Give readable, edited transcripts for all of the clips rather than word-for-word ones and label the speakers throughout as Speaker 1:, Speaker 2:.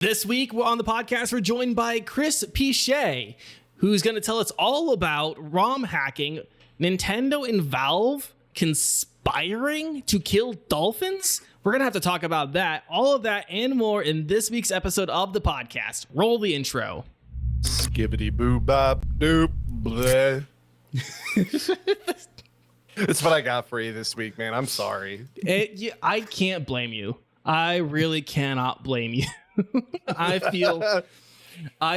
Speaker 1: This week, we're on the podcast, we're joined by Piché, who's going to tell us all about ROM hacking, Nintendo and Valve conspiring to kill dolphins. We're going to have to talk about that, all of that, and more in this week's episode of the podcast. Roll the intro.
Speaker 2: Skibbity boo bop doop bleh. That's what I got for you this week, man. I'm sorry.
Speaker 1: I can't blame you. I really cannot blame you. I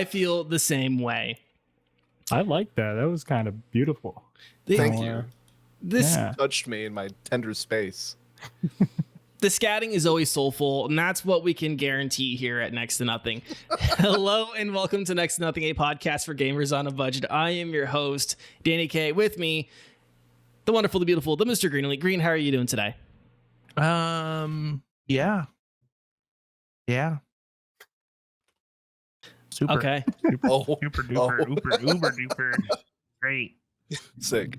Speaker 1: feel the same way.
Speaker 3: I like that. That was kind of beautiful.
Speaker 2: Thank you.
Speaker 1: This
Speaker 2: touched me in my tender space.
Speaker 1: The scatting is always soulful, and that's what we can guarantee here at Next to Nothing. Hello and welcome to Next to Nothing, a podcast for gamers on a budget. I am your host, Danny K. With me, the wonderful, the beautiful, the Mr. Greenlee. Green, how are you doing today?
Speaker 4: Yeah. Super.
Speaker 1: Okay.
Speaker 4: Super duper. Great.
Speaker 2: Sick.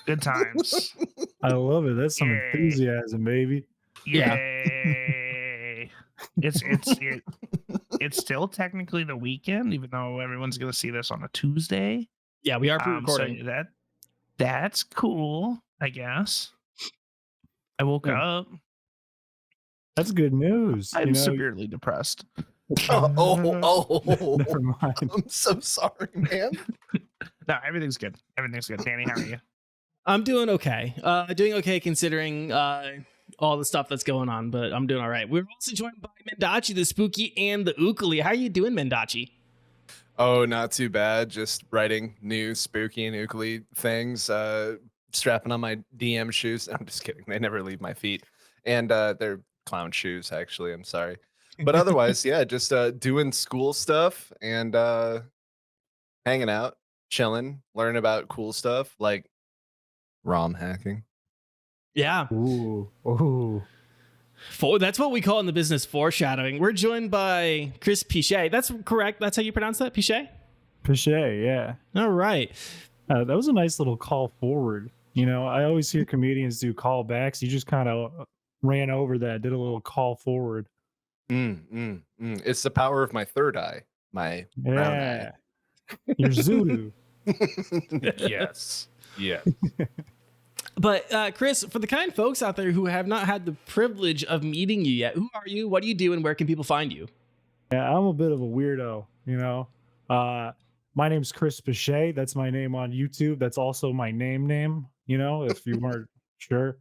Speaker 4: Good times.
Speaker 3: I love it. That's some
Speaker 4: Yay.
Speaker 3: enthusiasm, baby.
Speaker 4: Yay. It's still technically the weekend, even though everyone's gonna see this on a Tuesday.
Speaker 1: Yeah, we are pre-recording.
Speaker 4: So that's cool, I guess. I woke up.
Speaker 3: That's good news.
Speaker 4: I'm severely depressed.
Speaker 2: Oh.
Speaker 3: Never mind.
Speaker 2: I'm so sorry, man.
Speaker 4: No, everything's good. Everything's good. Danny, how are you?
Speaker 1: I'm doing okay. Doing okay considering all the stuff that's going on, but I'm doing all right. We're also joined by Mendacii, the spooky, and the ukulele. How are you doing, Mendacii?
Speaker 2: Oh, not too bad. Just writing new spooky and ukulele things. Strapping on my DM shoes. I'm just kidding. They never leave my feet. And they're clown shoes, actually. I'm sorry. But otherwise, yeah, just doing school stuff and hanging out, chilling, learning about cool stuff like ROM hacking.
Speaker 1: Yeah.
Speaker 3: Ooh.
Speaker 1: That's what we call in the business foreshadowing. We're joined by Piché. That's correct. That's how you pronounce that, Piché?
Speaker 3: Piché, yeah.
Speaker 1: All right.
Speaker 3: That was a nice little call forward. You know, I always hear comedians do callbacks. You just kind of ran over that, did a little call forward.
Speaker 2: It's the power of my third eye, my brown eye.
Speaker 3: Your Zulu.
Speaker 2: Yes.
Speaker 1: But Chris, for the kind folks out there who have not had the privilege of meeting you yet, who are you? What do you do? And where can people find you?
Speaker 3: Yeah, I'm a bit of a weirdo, you know. My name's Piché. That's my name on YouTube. That's also my name, you know, if you weren't sure.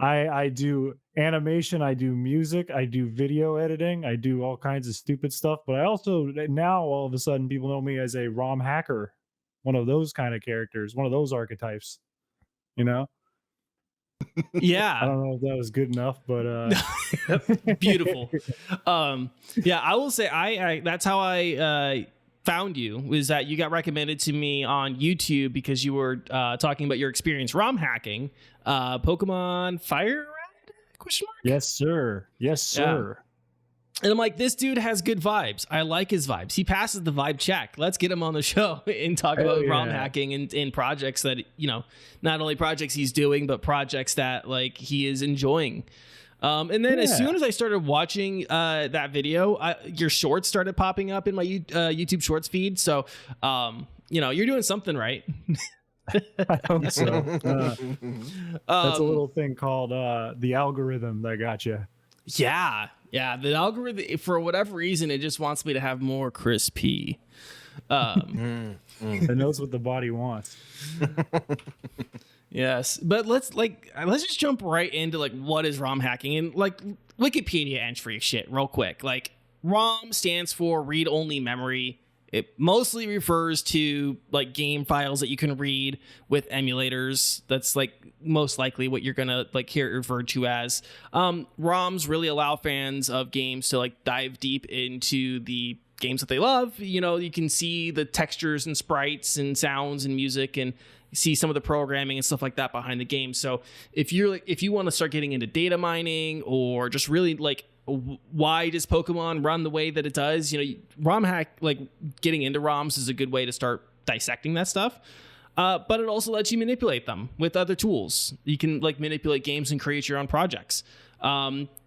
Speaker 3: I do animation, I do music, I do video editing, I do all kinds of stupid stuff, but I also now all of a sudden people know me as a ROM hacker, one of those kind of characters, one of those archetypes, you know?
Speaker 1: Yeah.
Speaker 3: I don't know if that was good enough, but
Speaker 1: beautiful. Yeah, I will say I that's how I found you, was that you got recommended to me on YouTube because you were talking about your experience ROM hacking Pokemon Fire Red? Question mark?
Speaker 3: Yes, sir.
Speaker 1: Yeah. And I'm like, this dude has good vibes. I like his vibes. He passes the vibe check. Let's get him on the show and talk about ROM hacking and projects that, you know, not only projects he's doing, but projects that like he is enjoying. And then as soon as I started watching that video, your shorts started popping up in my YouTube Shorts feed. So, you know, you're doing something right.
Speaker 3: I hope so. That's a little thing called the algorithm that got you.
Speaker 1: Yeah. The algorithm, for whatever reason, it just wants me to have more crispy.
Speaker 3: It knows what the body wants.
Speaker 1: Yes, but let's just jump right into like what is ROM hacking and like Wikipedia entry shit real quick. Like ROM stands for read only memory. It mostly refers to like game files that you can read with emulators. That's like most likely what you're gonna like hear it referred to as. ROMs really allow fans of games to like dive deep into the games that they love. You know, you can see the textures and sprites and sounds and music and see some of the programming and stuff like that behind the game. So if you want to start getting into data mining or just really like why does Pokemon run the way that it does, you know, ROM hack, like getting into ROMs is a good way to start dissecting that stuff. But it also lets you manipulate them with other tools. You can like manipulate games and create your own projects.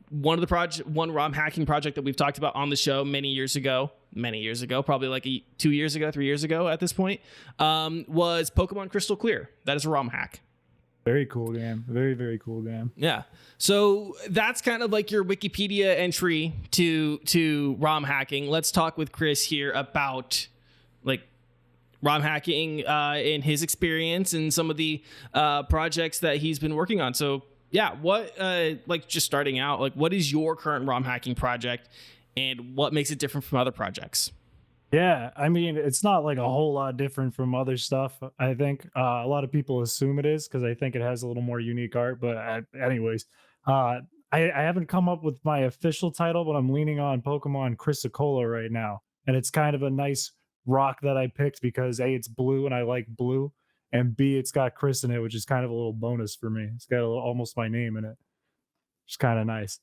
Speaker 1: one ROM hacking project that we've talked about on the show many years ago, probably like 2 years ago, 3 years ago at this point, was Pokemon Crystal Clear. That is a ROM hack.
Speaker 3: Very cool game. Very, very cool game.
Speaker 1: Yeah. So that's kind of like your Wikipedia entry to ROM hacking. Let's talk with Chris here about like ROM hacking in his experience and some of the projects that he's been working on. So yeah, what like just starting out, like what is your current ROM hacking project and what makes it different from other projects?
Speaker 3: Yeah, I mean, it's not like a whole lot different from other stuff. I think a lot of people assume it is because I think it has a little more unique art. But anyways, I haven't come up with my official title, but I'm leaning on Pokemon Chrysocolla right now, and it's kind of a nice rock that I picked because A, it's blue and I like blue, and B, it's got Chris in it, which is kind of a little bonus for me. It's got almost my name in it, which is kind of nice.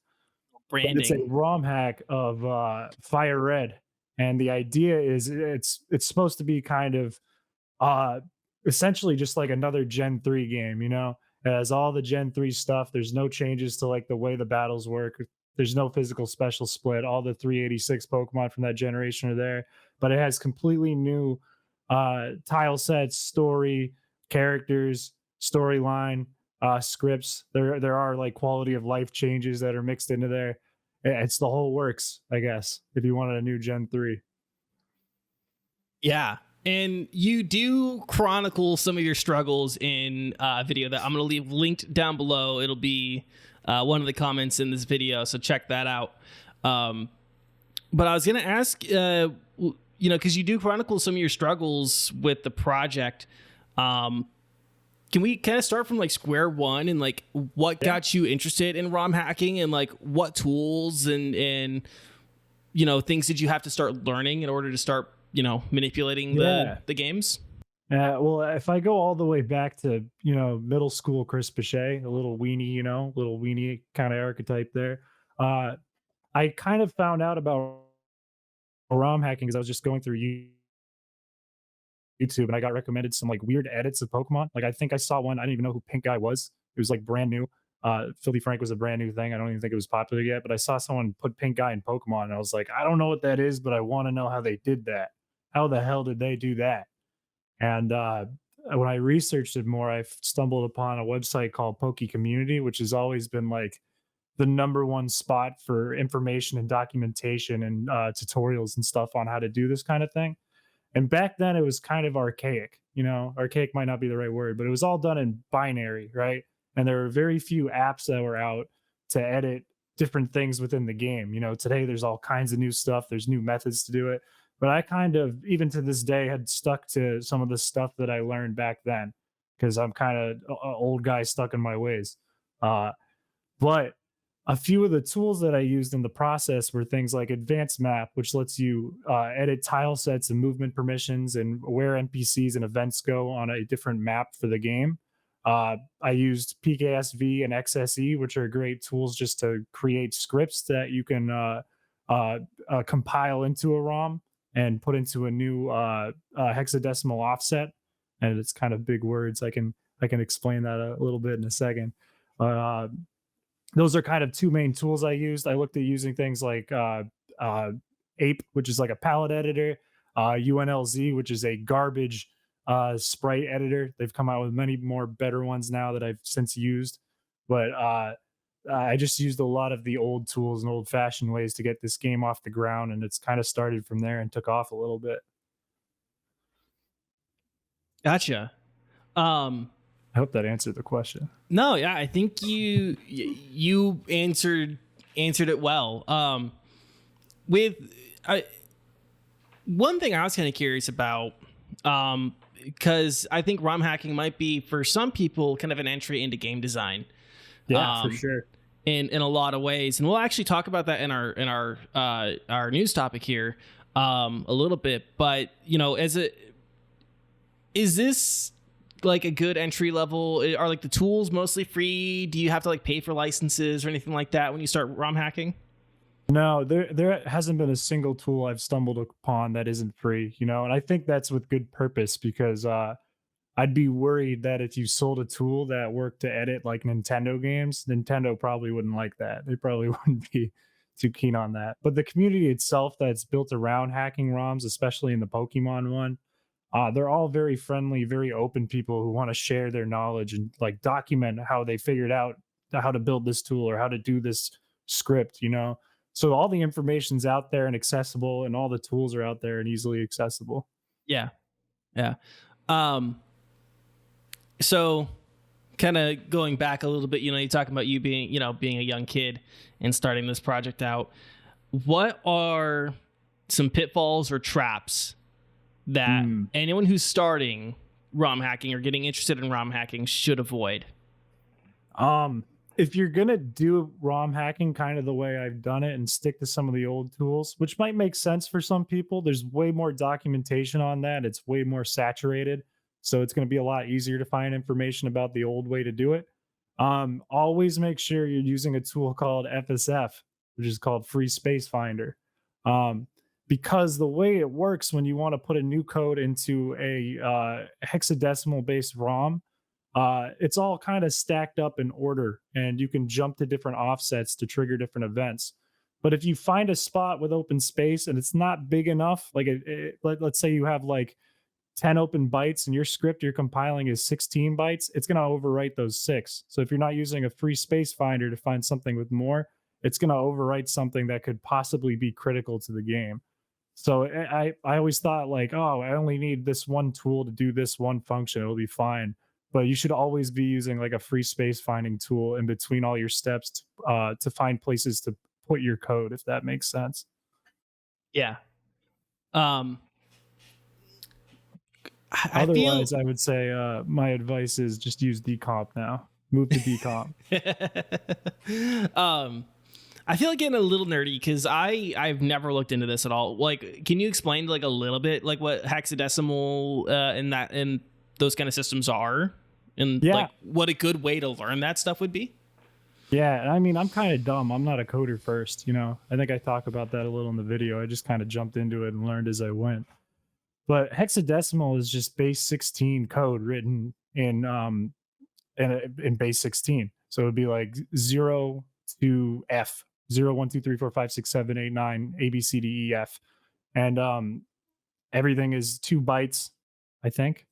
Speaker 3: But it's a
Speaker 1: Branding.
Speaker 3: ROM hack of Fire Red, and the idea is it's supposed to be kind of essentially just like another Gen 3 game, you know? It has all the Gen 3 stuff. There's no changes to like the way the battles work. There's no physical special split. All the 386 Pokemon from that generation are there, but it has completely new tile sets, story, characters, storyline, scripts. There are like quality of life changes that are mixed into there. It's the whole works, I guess, if you wanted a new Gen 3.
Speaker 1: Yeah. And you do chronicle some of your struggles in a video that I'm going to leave linked down below. It'll be one of the comments in this video, so check that out. But I was going to ask, you know, because you do chronicle some of your struggles with the project. Can we kind of start from like square one and like what got you interested in ROM hacking and like what tools and you know things did you have to start learning in order to start, you know, manipulating the games?
Speaker 3: Well, if I go all the way back to, you know, middle school Chris Piché, a little weenie, you know, little weenie kind of archetype there. I kind of found out about ROM hacking because I was just going through YouTube and I got recommended some like weird edits of Pokemon. Like I think I saw one. I didn't even know who Pink Guy was. It was like brand new. Filthy Frank was a brand new thing. I don't even think it was popular yet, but I saw someone put Pink Guy in Pokemon and I was like, I don't know what that is, but I want to know how they did that. How the hell did they do that? And when I researched it more, I stumbled upon a website called Poke Community, which has always been like the #1 spot for information and documentation and tutorials and stuff on how to do this kind of thing. And back then it was kind of archaic, you know, archaic might not be the right word, but it was all done in binary, right? And there were very few apps that were out to edit different things within the game. You know, today there's all kinds of new stuff, there's new methods to do it. But I kind of, even to this day, had stuck to some of the stuff that I learned back then because I'm kind of an old guy stuck in my ways. But a few of the tools that I used in the process were things like Advanced Map, which lets you edit tile sets and movement permissions and where NPCs and events go on a different map for the game. I used PKSV and XSE, which are great tools just to create scripts that you can compile into a ROM and put into a new hexadecimal offset. And it's kind of big words. I can explain that a little bit in a second. Those are kind of two main tools I used. I looked at using things like Ape, which is like a palette editor, UNLZ, which is a garbage sprite editor. They've come out with many more better ones now that I've since used. But I just used a lot of the old tools and old-fashioned ways to get this game off the ground, and it's kind of started from there and took off a little bit.
Speaker 1: Gotcha.
Speaker 3: I hope that answered the question.
Speaker 1: No, yeah, I think you answered it well. One thing I was kind of curious about, because I think ROM hacking might be for some people kind of an entry into game design.
Speaker 3: Yeah, for sure.
Speaker 1: In a lot of ways, and we'll actually talk about that in our news topic here a little bit. But you know, is this like a good entry level? Are like the tools mostly free? Do you have to like pay for licenses or anything like that when you start ROM hacking?
Speaker 3: No, there hasn't been a single tool I've stumbled upon that isn't free, you know, and I think that's with good purpose because I'd be worried that if you sold a tool that worked to edit like Nintendo games, Nintendo probably wouldn't like that. They probably wouldn't be too keen on that. But the community itself that's built around hacking ROMs, especially in the Pokemon one, they're all very friendly, very open people who want to share their knowledge and like document how they figured out how to build this tool or how to do this script, you know? So all the information's out there and accessible, and all the tools are out there and easily accessible.
Speaker 1: Yeah. Yeah. Um, so kind of going back a little bit, you know, you're talking about you being, you know, being a young kid and starting this project out. What are some pitfalls or traps that anyone who's starting ROM hacking or getting interested in ROM hacking should avoid?
Speaker 3: If you're gonna do ROM hacking kind of the way I've done it and stick to some of the old tools, which might make sense for some people, there's way more documentation on that. It's way more saturated. So it's going to be a lot easier to find information about the old way to do it. Always make sure you're using a tool called FSF, which is called Free Space Finder. Because the way it works when you want to put a new code into a hexadecimal based ROM, it's all kind of stacked up in order, and you can jump to different offsets to trigger different events. But if you find a spot with open space and it's not big enough, like let's say you have like 10 open bytes and your script you're compiling is 16 bytes, it's going to overwrite those 6. So if you're not using a free space finder to find something with more, it's going to overwrite something that could possibly be critical to the game. So I always thought like, oh, I only need this one tool to do this one function, it'll be fine. But you should always be using like a free space finding tool in between all your steps to find places to put your code, if that makes sense.
Speaker 1: Yeah.
Speaker 3: Otherwise, I would say my advice is just use decomp now. Move to decomp.
Speaker 1: I feel like getting a little nerdy because I've never looked into this at all. Like, can you explain like a little bit like what hexadecimal and those kind of systems are, and like what a good way to learn that stuff would be?
Speaker 3: Yeah, I mean, I'm kind of dumb. I'm not a coder first, you know. I think I talk about that a little in the video. I just kind of jumped into it and learned as I went. But hexadecimal is just base 16 code written in base 16. So it would be like 0 to F, 0, 1, 2, 3, 4, 5, 6, 7, 8, 9, A, B, C, D, E, F. And everything is 2 bytes, I think.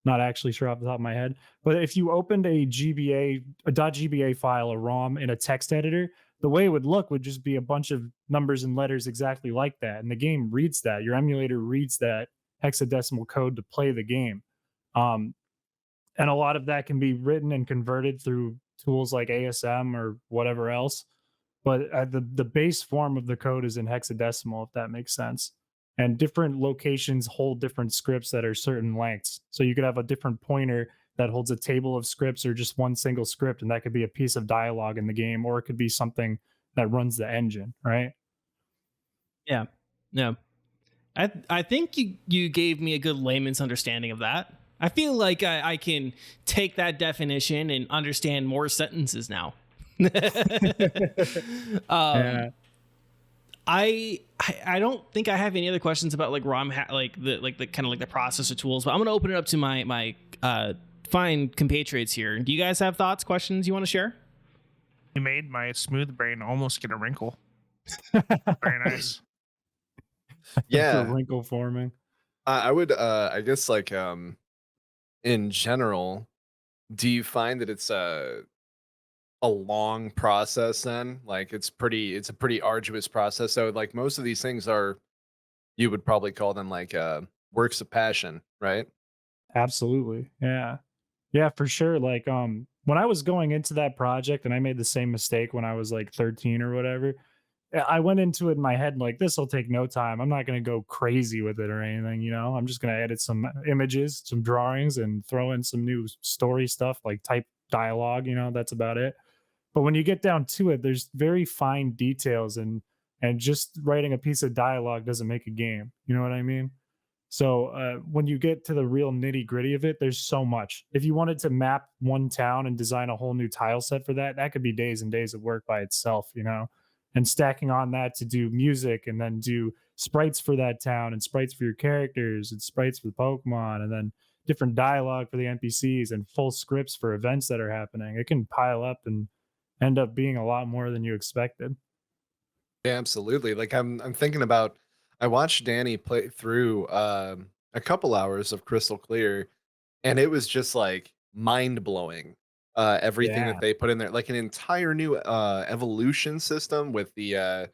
Speaker 3: Not actually sure off the top of my head. But if you opened a .gba file, a ROM in a text editor, the way it would look would just be a bunch of numbers and letters exactly like that. And the game reads that. Your emulator reads that hexadecimal code to play the game. And a lot of that can be written and converted through tools like ASM or whatever else. But the base form of the code is in hexadecimal, if that makes sense. And different locations hold different scripts that are certain lengths. So you could have a different pointer that holds a table of scripts or just one single script, and that could be a piece of dialogue in the game, or it could be something that runs the engine, right?
Speaker 1: Yeah. I think you gave me a good layman's understanding of that. I feel like I can take that definition and understand more sentences now.
Speaker 3: Yeah.
Speaker 1: I don't think I have any other questions about like ROM like the kind of like the processor tools, but I'm gonna open it up to my fine compatriots here. Do you guys have thoughts, questions you want to share?
Speaker 4: You made my smooth brain almost get a wrinkle. Very nice.
Speaker 2: Yeah,
Speaker 3: wrinkle forming.
Speaker 2: I would I guess like in general, do you find that it's a long process then? Like it's a pretty arduous process. So like most of these things are, you would probably call them like works of passion, right?
Speaker 3: Absolutely. Yeah, for sure. Like when I was going into that project, and I made the same mistake when I was like 13 or whatever, I went into it in my head like, this will take no time. I'm not going to go crazy with it or anything, you know. I'm just going to edit some images, some drawings, and throw in some new story stuff like type dialogue, you know. That's about it. But when you get down to it, there's very fine details, and just writing a piece of dialogue doesn't make a game. You know what I mean? So when you get to the real nitty gritty of it, there's so much. If you wanted to map one town and design a whole new tile set for that, that could be days and days of work by itself, you know? And stacking on that to do music and then do sprites for that town and sprites for your characters and sprites for the Pokemon and then different dialogue for the NPCs and full scripts for events that are happening, it can pile up and end up being a lot more than you expected.
Speaker 2: Yeah, absolutely. Like I'm thinking about I watched Danny play through a couple hours of Crystal Clear, and it was just like mind blowing. Everything that
Speaker 3: Yeah.
Speaker 2: they put in there, like an entire new evolution system with the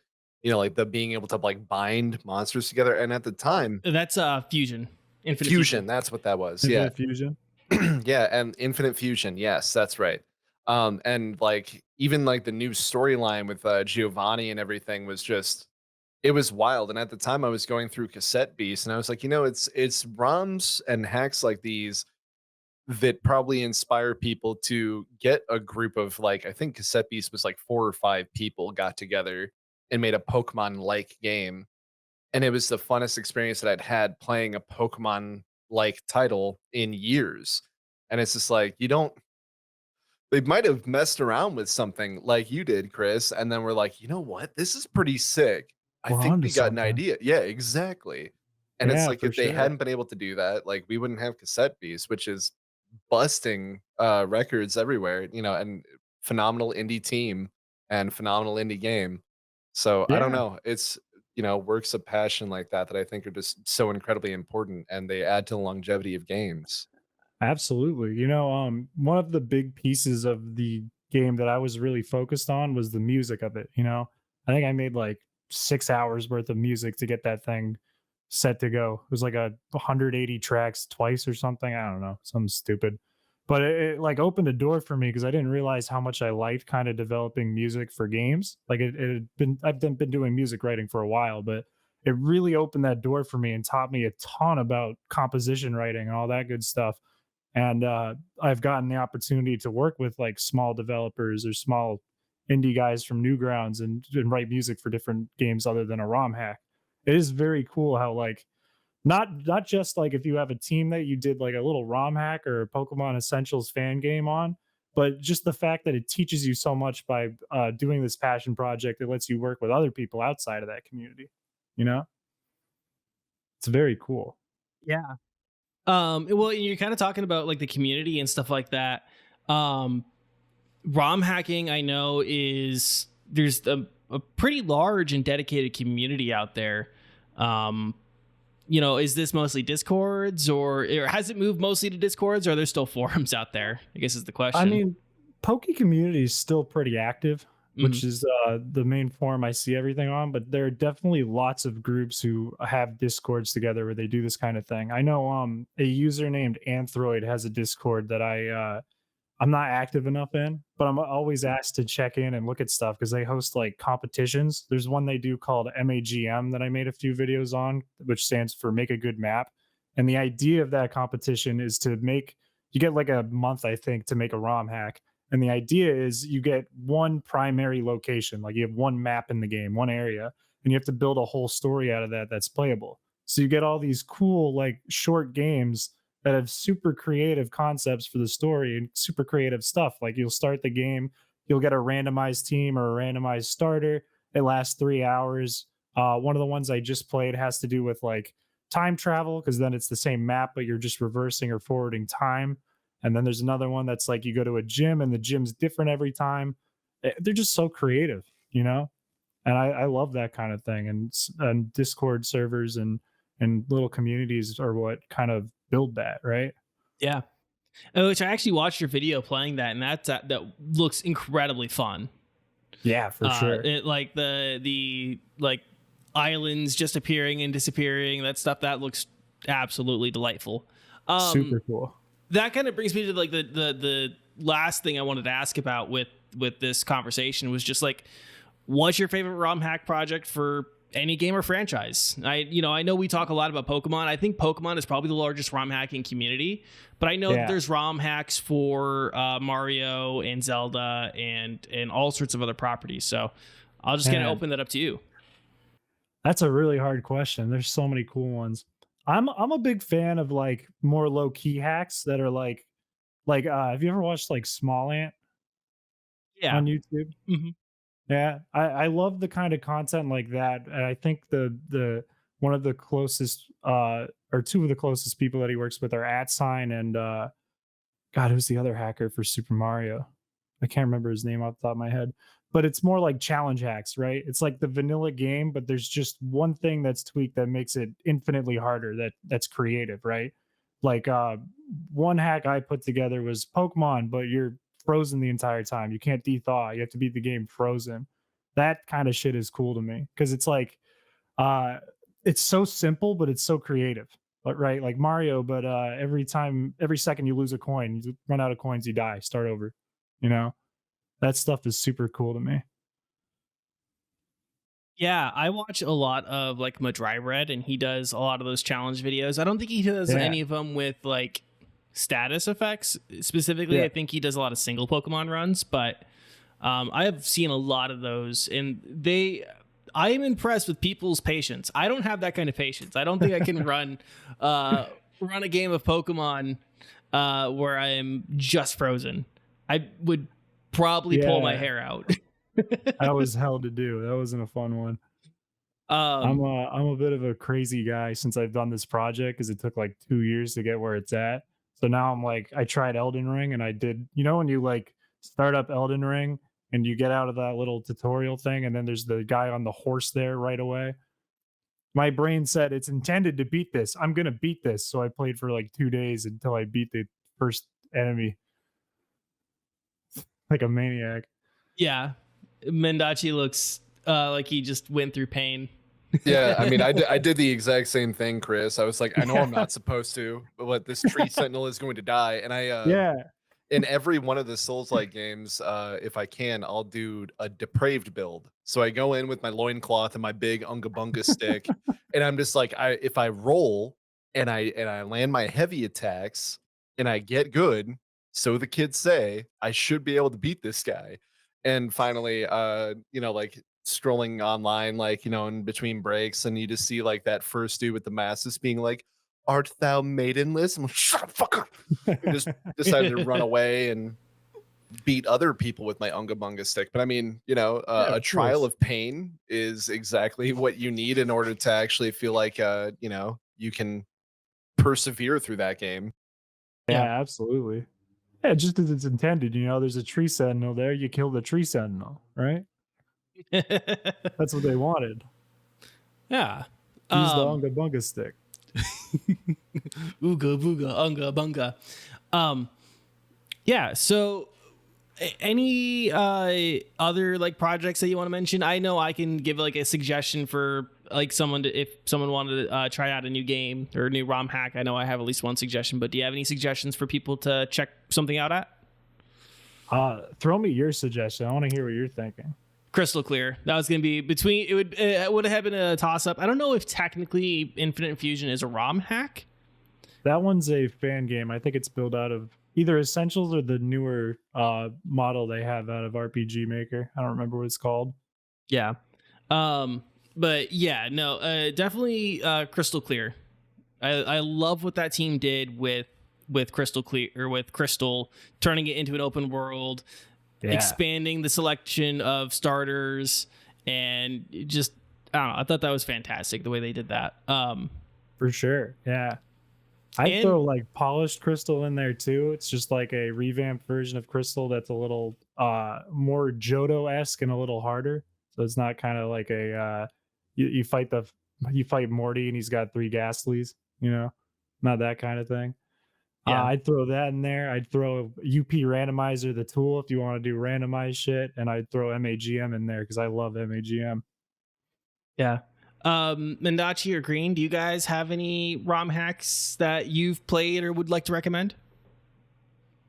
Speaker 2: like the being able to like bind monsters together. And at the time,
Speaker 1: That's Fusion, Infinite
Speaker 2: fusion,
Speaker 1: Fusion.
Speaker 2: that's what that was. Yeah.
Speaker 3: Infinite Fusion.
Speaker 2: Yeah, and Infinite Fusion. Yes, that's right. And like even like the new storyline with Giovanni and everything was just it was wild. And at the time I was going through Cassette Beast and I was like, it's ROMs and hacks like these that probably inspire people to get a group of like I think Cassette Beast was like 4 or 5 people got together and made a Pokemon like game. And it was the funnest experience that I'd had playing a Pokemon like title in years. And it's just like you don't they might have messed around with something like you did, Chris, and then we're like, "You know what? This is pretty sick. I
Speaker 3: We're
Speaker 2: think
Speaker 3: onto
Speaker 2: we got an
Speaker 3: something.
Speaker 2: idea." Yeah, exactly. And it's
Speaker 3: Yeah,
Speaker 2: like
Speaker 3: for
Speaker 2: if they
Speaker 3: sure.
Speaker 2: hadn't been able to do that, like we wouldn't have Cassette Beast, which is busting records everywhere, and phenomenal indie team and phenomenal indie game. So I don't
Speaker 3: Yeah.
Speaker 2: know. It's works of passion like that I think are just so incredibly important and they add to the longevity of games.
Speaker 3: Absolutely. One of the big pieces of the game that I was really focused on was the music of it. I think I made like 6 hours worth of music to get that thing set to go. It was like 180 tracks twice or something. I don't know, something stupid. But it like opened a door for me because I didn't realize how much I liked kind of developing music for games. Like it had been I've been doing music writing for a while, but it really opened that door for me and taught me a ton about composition writing and all that good stuff. And I've gotten the opportunity to work with like small developers or small indie guys from Newgrounds and write music for different games other than a ROM hack. It is very cool how like not just like if you have a team that you did like a little ROM hack or a Pokemon Essentials fan game on, but just the fact that it teaches you so much by doing this passion project. It lets you work with other people outside of that community. You know, it's very cool.
Speaker 1: Yeah. Well, you're kind of talking about like the community and stuff like that. Um, ROM hacking, I know, is there's a pretty large and dedicated community out there. Um, is this mostly Discords or has it moved mostly to Discords or are there still forums out there? I guess is the
Speaker 3: I
Speaker 1: question.
Speaker 3: mean, Poke community is still pretty active,
Speaker 1: Mhm.
Speaker 3: which is the main forum I see everything on. But there are definitely lots of groups who have discords together where they do this kind of thing. I know a user named Anthroid has a Discord that I'm not active enough in, but I'm always asked to check in and look at stuff because they host like competitions. There's one they do called MAGM that I made a few videos on, which stands for Make a Good Map. And the idea of that competition is to make you get like a month, I think, to make a ROM hack. And the idea is you get one primary location, like you have one map in the game, one area, and you have to build a whole story out of that that's playable. So you get all these cool, like short games that have super creative concepts for the story and super creative stuff. Like you'll start the game, you'll get a randomized team or a randomized starter. It lasts 3 hours. One of the ones I just played has to do with like time travel because then it's the same map, but you're just reversing or forwarding time. And then there's another one that's like you go to a gym and the gym's different every time. They're just so creative. And I love that kind of thing. And Discord servers and little communities are what kind of build that, right?
Speaker 1: Yeah. Which I actually watched your video playing that, and that looks incredibly fun.
Speaker 3: Yeah, for sure.
Speaker 1: It like the like islands just appearing and disappearing. That stuff that looks absolutely delightful.
Speaker 3: Super cool.
Speaker 1: That kind of brings me to like the last thing I wanted to ask about with this conversation was just like, what's your favorite ROM hack project for any game or franchise? I know we talk a lot about Pokemon. I think Pokemon is probably the largest ROM hacking community, but I know that
Speaker 3: Yeah.
Speaker 1: there's ROM hacks for Mario and Zelda and all sorts of other properties. So I'll just kind of
Speaker 3: Man,
Speaker 1: open that up to you.
Speaker 3: that's a really hard question. There's so many cool ones. I'm a big fan of like more low key hacks that are like have you ever watched like Small Ant
Speaker 1: Yeah.
Speaker 3: on YouTube?
Speaker 1: Hmm.
Speaker 3: Yeah, I love the kind of content like that. And I think the one of the closest or two of the closest people that he works with are at sign and God, who's the other hacker for Super Mario? I can't remember his name off the top of my head, but it's more like challenge hacks, right? It's like the vanilla game, but there's just one thing that's tweaked that makes it infinitely harder. That's creative, right? Like one hack I put together was Pokemon, but you're frozen the entire time. You can't thaw. You have to beat the game frozen. That kind of shit is cool to me because it's like uh it's so simple, but it's so creative. But right, like Mario, but every second you lose a coin, you run out of coins, you die, start over. You know, that stuff is super cool to me.
Speaker 1: Yeah, I watch a lot of like Madryred, and he does a lot of those challenge videos. I don't think he does
Speaker 3: Yeah.
Speaker 1: any of them with like status effects specifically.
Speaker 3: Yeah.
Speaker 1: I think he does a lot of single Pokemon runs, but I have seen a lot of those, and I am impressed with people's patience. I don't have that kind of patience. I don't think I can run a game of Pokemon where I am just frozen. I would probably pull my
Speaker 3: Yeah.
Speaker 1: hair out.
Speaker 3: That was hell to do. That wasn't a fun one. I'm a bit of a crazy guy since I've done this project because it took like 2 years to get where it's at. So now I'm like, I tried Elden Ring and I did, when you like start up Elden Ring and you get out of that little tutorial thing and then there's the guy on the horse there right away. My brain said it's intended to beat this. I'm gonna beat this. So I played for like 2 days until I beat the first enemy like a maniac.
Speaker 1: Yeah, Mendacii looks like he just went through pain.
Speaker 2: Yeah, I mean, I did the exact same thing, Chris. I was like, I know I'm not supposed to, but this tree sentinel is going to die. And
Speaker 3: Yeah.
Speaker 2: in every one of the Souls-like games, if I can, I'll do a depraved build. So I go in with my loincloth and my big Unga Bunga stick, and I'm just like, if I roll and I land my heavy attacks and I get good, so the kids say, I should be able to beat this guy. And finally, like strolling online, like, in between breaks, and you just see like that first dude with the masses being like, "Art thou maidenless?" I'm like, "Shut up, fucker." I just decided to run away and beat other people with my Unga Bunga stick. But I mean, a trial
Speaker 3: course.
Speaker 2: of pain is exactly what you need in order to actually feel like, you can persevere through that game.
Speaker 3: Yeah, absolutely. Yeah, just as it's intended, there's a tree sentinel there, you kill the tree sentinel, right? That's what they wanted.
Speaker 1: Yeah.
Speaker 3: Use the Unga Bunga stick.
Speaker 1: Ooga booga, unga bunga. Yeah, so any other like projects that you want to mention? I know I can give like a suggestion for like if someone wanted to try out a new game or a new ROM hack. I know I have at least one suggestion, but do you have any suggestions for people to check something out at?
Speaker 3: Throw me your suggestion. I want to hear what you're thinking.
Speaker 1: Crystal Clear. That was going to be between. It would have been a toss up. I don't know if technically Infinite Infusion is a ROM hack.
Speaker 3: That one's a fan game. I think it's built out of either Essentials or the newer model they have out of RPG Maker. I don't remember what it's called.
Speaker 1: Yeah. But yeah, no, definitely Crystal Clear. I love what that team did with Crystal Clear, or with Crystal, turning it into an open world.
Speaker 3: Yeah.
Speaker 1: Expanding the selection of starters, and just, I don't know, I thought that was fantastic the way they did that.
Speaker 3: For sure. Yeah. I'd throw like Polished Crystal in there too. It's just like a revamped version of Crystal that's a little more Johto-esque and a little harder. So it's not kind of like a you fight Morty and he's got 3 Ghastlies, not that kind of thing.
Speaker 1: Yeah.
Speaker 3: I'd throw that in there. I'd throw UP Randomizer, the tool, if you want to do randomized shit, and I'd throw MAGM in there because I love MAGM.
Speaker 1: Yeah. Mendacii or Green, do you guys have any ROM hacks that you've played or would like to recommend?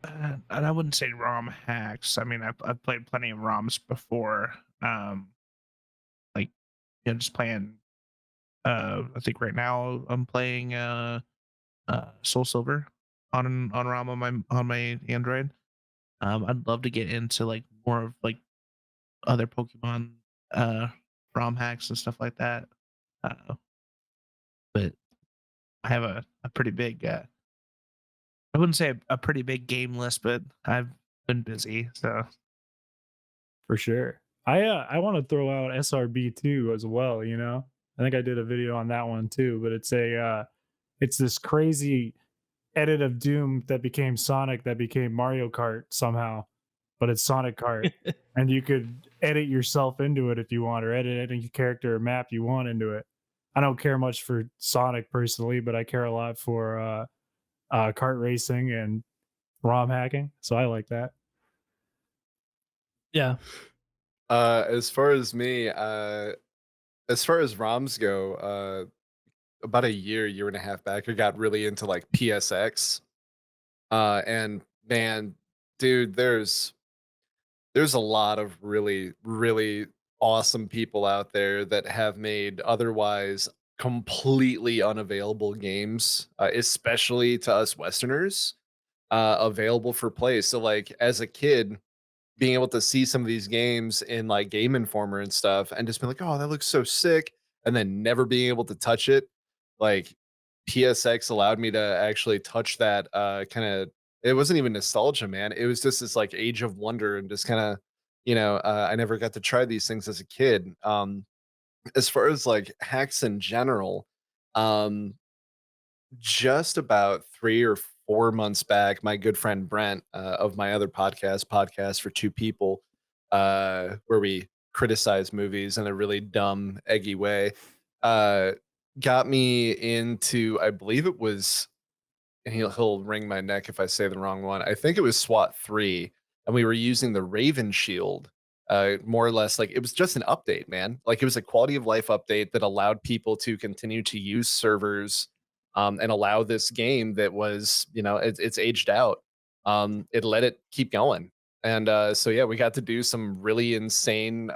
Speaker 4: And I wouldn't say ROM hacks. I mean, I've played plenty of ROMs before. Just playing. I think right now I'm playing Soul Silver on ROM on my Android. I'd love to get into like more of like other Pokemon ROM hacks and stuff like that. But I have a pretty big I wouldn't say a pretty big game list, but I've been busy, so
Speaker 3: For sure. I want to throw out SRB too as well, I think I did a video on that one too, but it's this crazy edit of Doom that became Sonic that became Mario Kart somehow, but it's Sonic Kart. And you could edit yourself into it if you want, or edit any character or map you want into it. I don't care much for Sonic personally, but I care a lot for kart racing and ROM hacking. So I like that.
Speaker 1: Yeah.
Speaker 2: As far as me, as far as ROMs go, about a year and a half back, I got really into like PSX. And man, dude, there's a lot of really awesome people out there that have made otherwise completely unavailable games, especially to us Westerners, available for play. So like as a kid, being able to see some of these games in like Game Informer and stuff and just be like, oh, that looks so sick, and then never being able to touch it, like PSX allowed me to actually touch that kind of, it wasn't even nostalgia, man. It was just this like age of wonder and just kind of, I never got to try these things as a kid. As far as like hacks in general, um, just about 3 or 4 months back, my good friend Brent of my other podcast for two people, where we criticize movies in a really dumb, eggy way, uh, got me into, I believe it was, and he'll wring my neck if I say the wrong one. I think it was SWAT 3, and we were using the Raven Shield. More or less, like it was just an update, man. Like it was a quality of life update that allowed people to continue to use servers, and allow this game that was, it's aged out. It let it keep going, and so yeah, we got to do some really insane,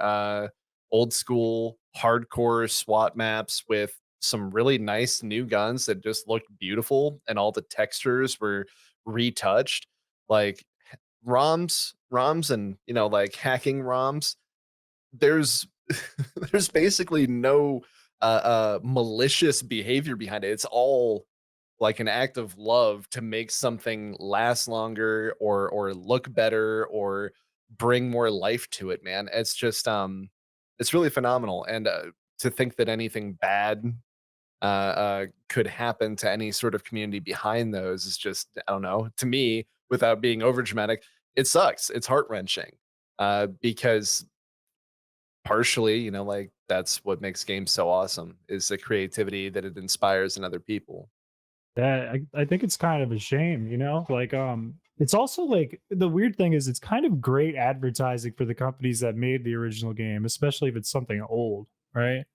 Speaker 2: old school, hardcore SWAT maps with some really nice new guns that just looked beautiful, and all the textures were retouched. Like ROMs, and like hacking ROMs. There's there's basically no malicious behavior behind it. It's all like an act of love to make something last longer or look better or bring more life to it, man. It's just it's really phenomenal. And to think that anything bad could happen to any sort of community behind those is just, I don't know, to me, without being over dramatic, it sucks. It's heart wrenching, because partially, like that's what makes games so awesome, is the creativity that it inspires in other people.
Speaker 3: Yeah, I think it's kind of a shame, like it's also like the weird thing is it's kind of great advertising for the companies that made the original game, especially if it's something old, right?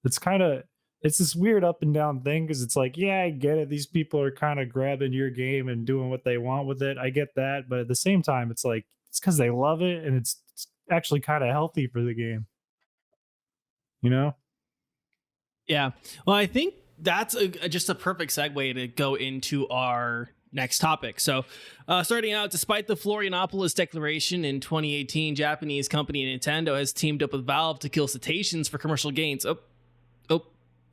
Speaker 3: It's kind of it's this weird up and down thing because it's like, yeah, I get it. These people are kind of grabbing your game and doing what they want with it. I get that, but at the same time, it's like it's because they love it and it's actually kind of healthy for the game, you know?
Speaker 1: Yeah. Well, I think that's just a perfect segue to go into our next topic. So, starting out, despite the Florianopolis Declaration in 2018, Japanese company Nintendo has teamed up with Valve to kill cetaceans for commercial gains.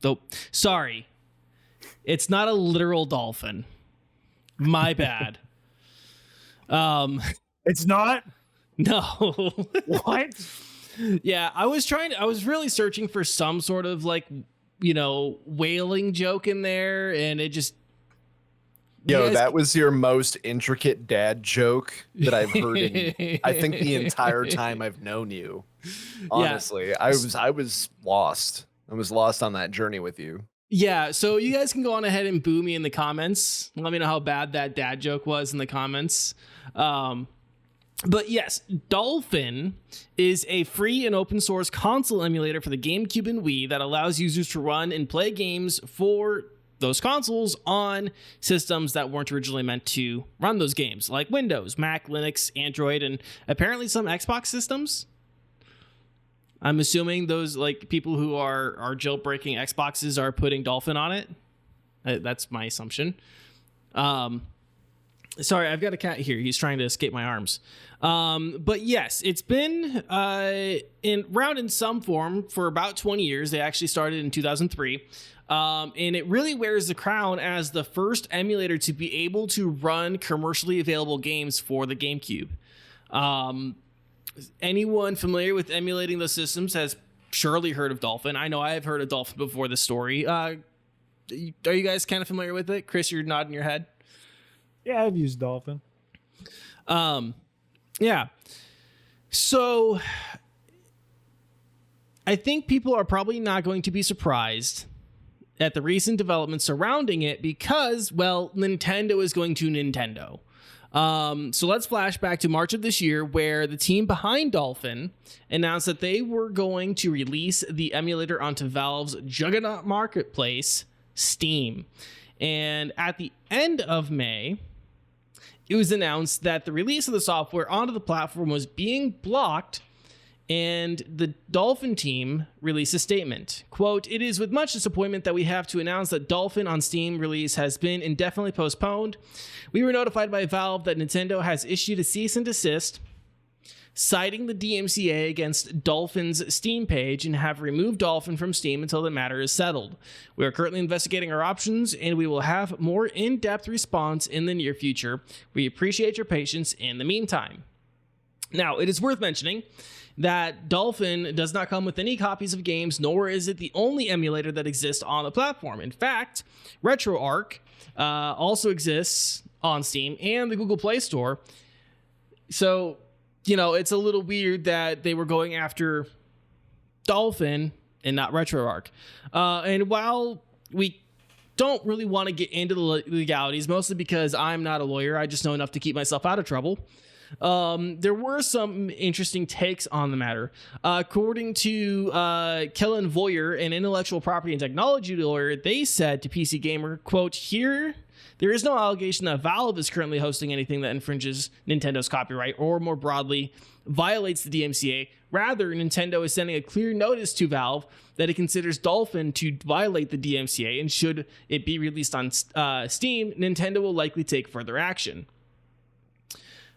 Speaker 1: Oh, sorry. It's not a literal dolphin. My bad.
Speaker 3: It's not?
Speaker 1: No.
Speaker 3: What?
Speaker 1: Yeah, I was really searching for some sort of like, whaling joke in there, and it just...
Speaker 2: Yo, that was your most intricate dad joke that I've heard in, I think, the entire time I've known you. Honestly, yeah. I was lost. I was lost on that journey with you.
Speaker 1: Yeah, so you guys can go on ahead and boo me in the comments. Let me know how bad that dad joke was in the comments. But yes, Dolphin is a free and open source console emulator for the GameCube and Wii that allows users to run and play games for those consoles on systems that weren't originally meant to run those games, like Windows, Mac, Linux, Android, and apparently some Xbox systems. I'm assuming those like people who are jailbreaking Xboxes are putting Dolphin on it. That's my assumption. Sorry, I've got a cat here. He's trying to escape my arms. But yes, it's been around in some form for about 20 years. They actually started in 2003. And it really wears the crown as the first emulator to be able to run commercially available games for the GameCube. Anyone familiar with emulating those systems has surely heard of Dolphin. I know I have heard of Dolphin before the story. Are you guys kind of familiar with it? Chris, you're nodding your head.
Speaker 3: Yeah, I've used Dolphin.
Speaker 1: Yeah. So I think people are probably not going to be surprised at the recent developments surrounding it because, well, Nintendo is going to Nintendo. So let's flash back to March of this year, where the team behind Dolphin announced that they were going to release the emulator onto Valve's juggernaut marketplace, Steam. And at the end of May, it was announced that the release of the software onto the platform was being blocked, and the Dolphin team released a statement. Quote, "It is with much disappointment that we have to announce that Dolphin on Steam release has been indefinitely postponed. We were notified by Valve that Nintendo has issued a cease and desist, citing the DMCA against Dolphin's Steam page, and have removed Dolphin from Steam until the matter is settled. We are currently investigating our options, and we will have more in-depth response in the near future. We appreciate your patience in the meantime." Now, it is worth mentioning that Dolphin does not come with any copies of games, nor is it the only emulator that exists on the platform. In fact, RetroArch also exists on Steam and the Google Play Store. So, you know, it's a little weird that they were going after Dolphin and not RetroArch. And while we don't really want to get into the legalities, mostly because I'm not a lawyer, I just know enough to keep myself out of trouble. There were some interesting takes on the matter. According to Kellen Voyer, an intellectual property and technology lawyer, they said to PC Gamer, quote, "Here, there is no allegation that Valve is currently hosting anything that infringes Nintendo's copyright or more broadly violates the DMCA. Rather, Nintendo is sending a clear notice to Valve that it considers Dolphin to violate the DMCA, and should it be released on Steam, Nintendo will likely take further action."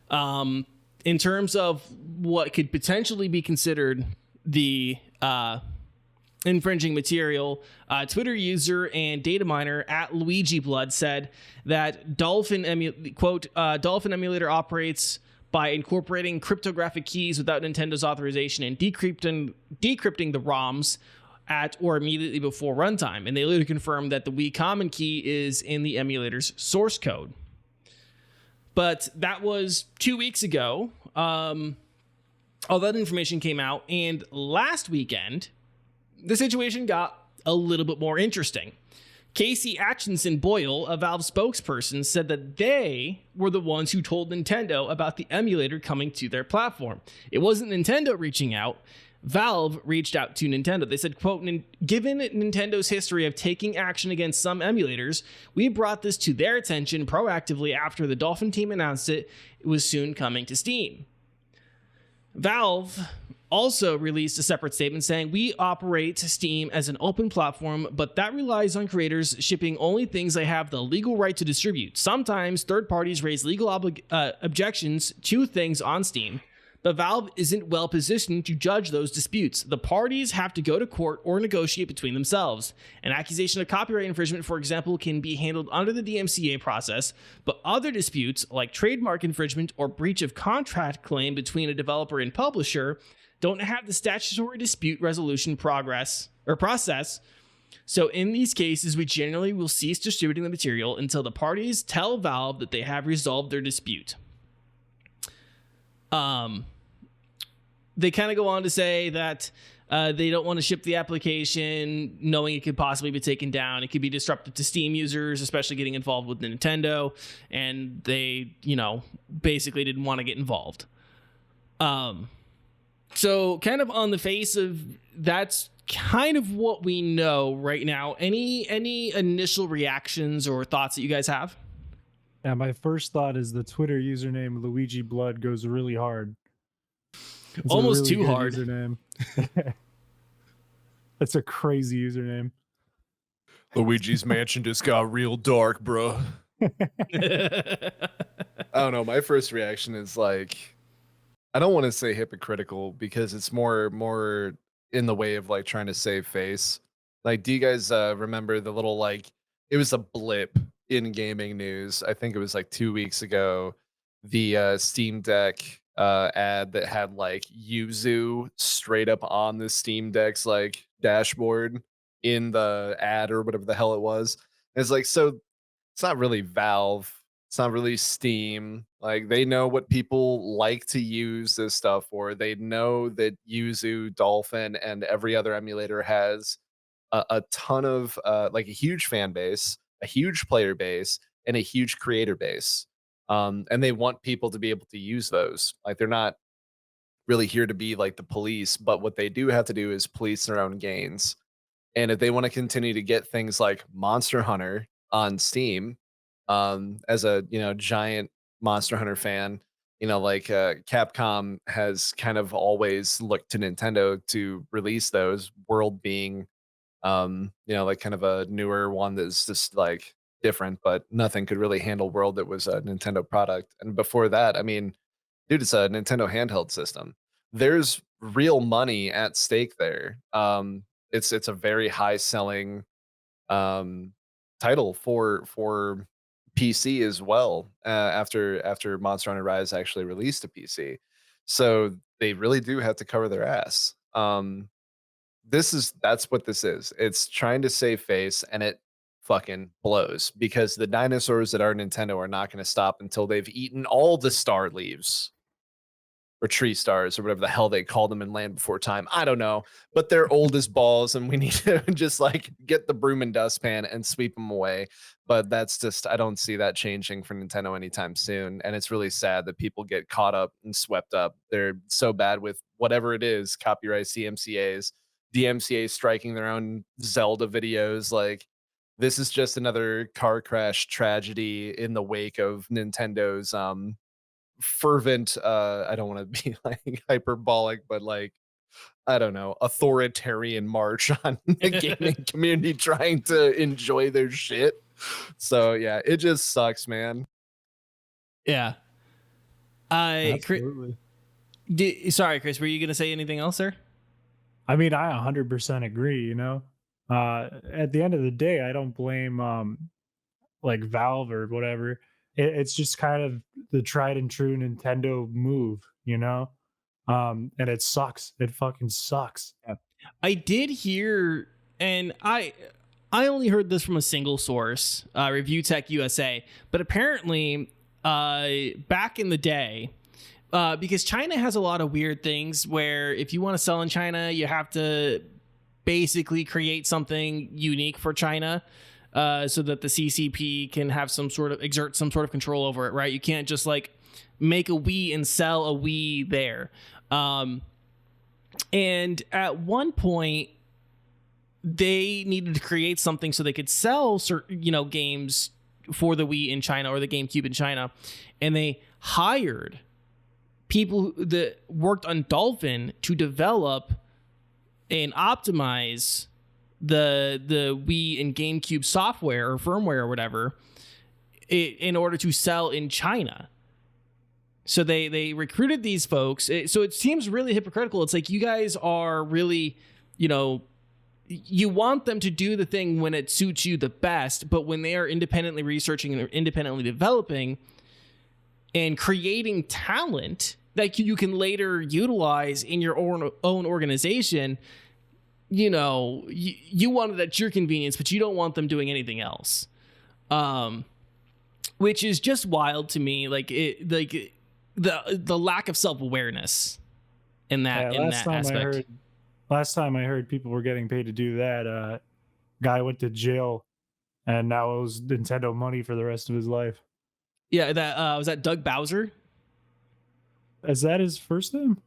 Speaker 1: In terms of what could potentially be considered the infringing material, Twitter user and data miner at Luigi Blood said that Dolphin Emulator operates by incorporating cryptographic keys without Nintendo's authorization and decrypting the ROMs at or immediately before runtime. And they later confirmed that the Wii common key is in the emulator's source code. But that was 2 weeks ago. All that information came out, and last weekend, the situation got a little bit more interesting. Casey Atchison Boyle, a Valve spokesperson, said that they were the ones who told Nintendo about the emulator coming to their platform. It wasn't Nintendo reaching out. Valve reached out to Nintendo. They said, quote, "Given Nintendo's history of taking action against some emulators, we brought this to their attention proactively after the Dolphin team announced it was soon coming to Steam." Valve also released a separate statement saying, "We operate Steam as an open platform, but that relies on creators shipping only things they have the legal right to distribute. Sometimes third parties raise legal objections to things on Steam, but Valve isn't well positioned to judge those disputes. The parties have to go to court or negotiate between themselves. An accusation of copyright infringement, for example, can be handled under the DMCA process, but other disputes, like trademark infringement or breach of contract claim between a developer and publisher, don't have the statutory dispute resolution process. So in these cases, we generally will cease distributing the material until the parties tell Valve that they have resolved their dispute." They kind of go on to say that they don't want to ship the application knowing it could possibly be taken down. It could be disruptive to Steam users, especially getting involved with Nintendo, and they, basically didn't want to get involved. So kind of on the face of that's kind of what we know right now. Any initial reactions or thoughts that you guys have?
Speaker 3: Yeah, my first thought is the Twitter username Luigi Blood goes really hard. It's
Speaker 1: almost
Speaker 3: really
Speaker 1: too
Speaker 3: good
Speaker 1: hard.
Speaker 3: Username. That's a crazy username.
Speaker 2: Luigi's Mansion just got real dark, bro. I don't know. My first reaction is like, I don't want to say hypocritical because it's more in the way of like trying to save face. Like, do you guys remember the little it was a blip in gaming news? I think it was like 2 weeks ago. The Steam Deck ad that had like Yuzu straight up on the Steam Deck's like dashboard in the ad or whatever the hell it was. It's like, so it's not really Valve. It's not really Steam. Like they know what people like to use this stuff for. They know that Yuzu, Dolphin, and every other emulator has a ton of like a huge fan base, a huge player base, and a huge creator base. And they want people to be able to use those. Like they're not really here to be like the police, but what they do have to do is police their own gains. And if they want to continue to get things like Monster Hunter on Steam, as a giant Monster Hunter fan, like Capcom has kind of always looked to Nintendo to release those. World being, like kind of a newer one that's just like different, but nothing could really handle World that was a Nintendo product. And before that, I mean, dude, it's a Nintendo handheld system. There's real money at stake there. It's a very high selling title for PC as well. After Monster Hunter Rise actually released a PC, so they really do have to cover their ass. That's what this is. It's trying to save face, and it fucking blows because the dinosaurs that are Nintendo are not going to stop until they've eaten all the star leaves or tree stars or whatever the hell they call them in Land Before Time. I don't know, but they're old as balls, and we need to just like get the broom and dustpan and sweep them away. But that's just, I don't see that changing for Nintendo anytime soon. And it's really sad that people get caught up and swept up. They're so bad with whatever it is, copyright, CMCAs, DMCA striking their own Zelda videos. Like, this is just another car crash tragedy in the wake of Nintendo's fervent, I don't want to be like hyperbolic, but like, I don't know, authoritarian march on the gaming community trying to enjoy their shit. So yeah, it just sucks, man.
Speaker 1: Yeah.
Speaker 3: Absolutely.
Speaker 1: Sorry, Chris, were you going to say anything else, sir?
Speaker 3: I mean, I 100% agree, at the end of the day, I don't blame like Valve or whatever. It's just kind of the tried and true Nintendo move, and it sucks. It fucking sucks.
Speaker 1: I did hear, and I only heard this from a single source, Review Tech USA, but apparently back in the day, because China has a lot of weird things where if you want to sell in China, you have to basically create something unique for China. So that the CCP can have exert some sort of control over it, right? You can't just like make a Wii and sell a Wii there. And at one point, they needed to create something so they could sell certain, games for the Wii in China or the GameCube in China, and they hired people that worked on Dolphin to develop and optimize the Wii and GameCube software or firmware or whatever in order to sell in China. So they recruited these folks. So it seems really hypocritical. It's like you guys are really, you want them to do the thing when it suits you the best, but when they are independently researching and independently developing and creating talent that you can later utilize in your own organization, you want it at your convenience, but you don't want them doing anything else, which is just wild to me. Like the lack of self-awareness in that aspect.
Speaker 3: Last time I heard people were getting paid to do that, guy went to jail and now owes Nintendo money for the rest of his life.
Speaker 1: Yeah, that was that Doug Bowser.
Speaker 3: Is that his first name?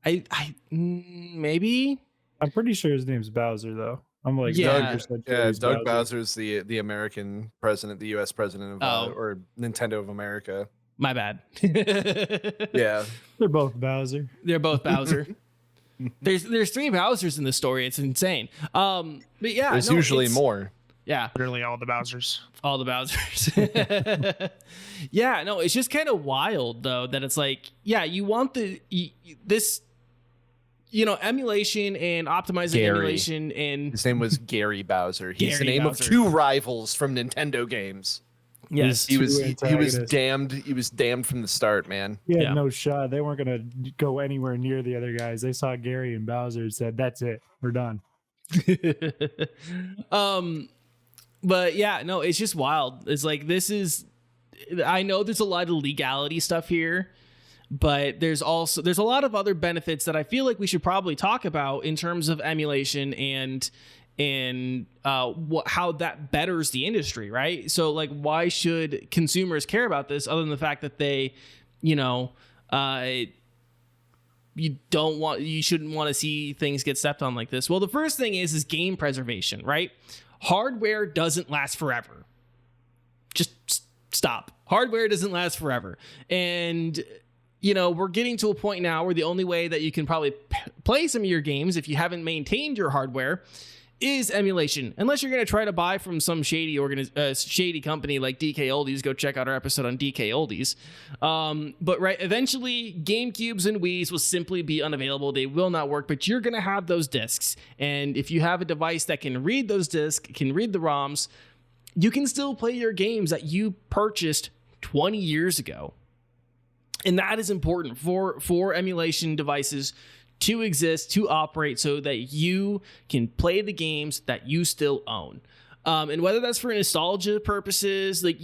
Speaker 1: I maybe.
Speaker 3: I'm pretty sure his name's Bowser, though. I'm like,
Speaker 2: Doug Bowser's the American president, the U.S. president of or Nintendo of America.
Speaker 1: My bad.
Speaker 2: Yeah,
Speaker 3: they're both Bowser.
Speaker 1: They're both Bowser. There's three Bowsers in the story. It's insane. But yeah,
Speaker 2: there's usually more.
Speaker 1: Yeah,
Speaker 4: literally all the Bowsers.
Speaker 1: All the Bowsers. Yeah, no, it's just kind of wild though that it's like, yeah, you want this. Emulation and optimizing emulation, and
Speaker 2: his name was Gary Bowser. He's
Speaker 1: Gary
Speaker 2: the name
Speaker 1: Bowser.
Speaker 2: of two rivals from Nintendo games.
Speaker 1: Yes.
Speaker 2: He was
Speaker 3: antagonists.
Speaker 2: damned. He was damned from the start, man.
Speaker 3: He had
Speaker 1: Yeah.
Speaker 3: no shot. They weren't gonna go anywhere near the other guys. They saw Gary and Bowser and said, "That's it. We're done."
Speaker 1: But yeah, no, it's just wild. It's like I know there's a lot of legality stuff here, but there's a lot of other benefits that I feel like we should probably talk about in terms of emulation and how that betters the industry, right? So like, why should consumers care about this other than the fact that they, you shouldn't want to see things get stepped on like this? Well, the first thing is game preservation, right? Hardware doesn't last forever. Just stop. Hardware doesn't last forever. And we're getting to a point now where the only way that you can probably play some of your games, if you haven't maintained your hardware, is emulation. Unless you're going to try to buy from some shady company like DK Oldies. Go check out our episode on DK Oldies. But right, eventually GameCubes and Wiis will simply be unavailable. They will not work, but you're going to have those discs. And if you have a device that can read those discs, can read the ROMs, you can still play your games that you purchased 20 years ago. And that is important for emulation devices to exist, to operate, so that you can play the games that you still own. And whether that's for nostalgia purposes, like,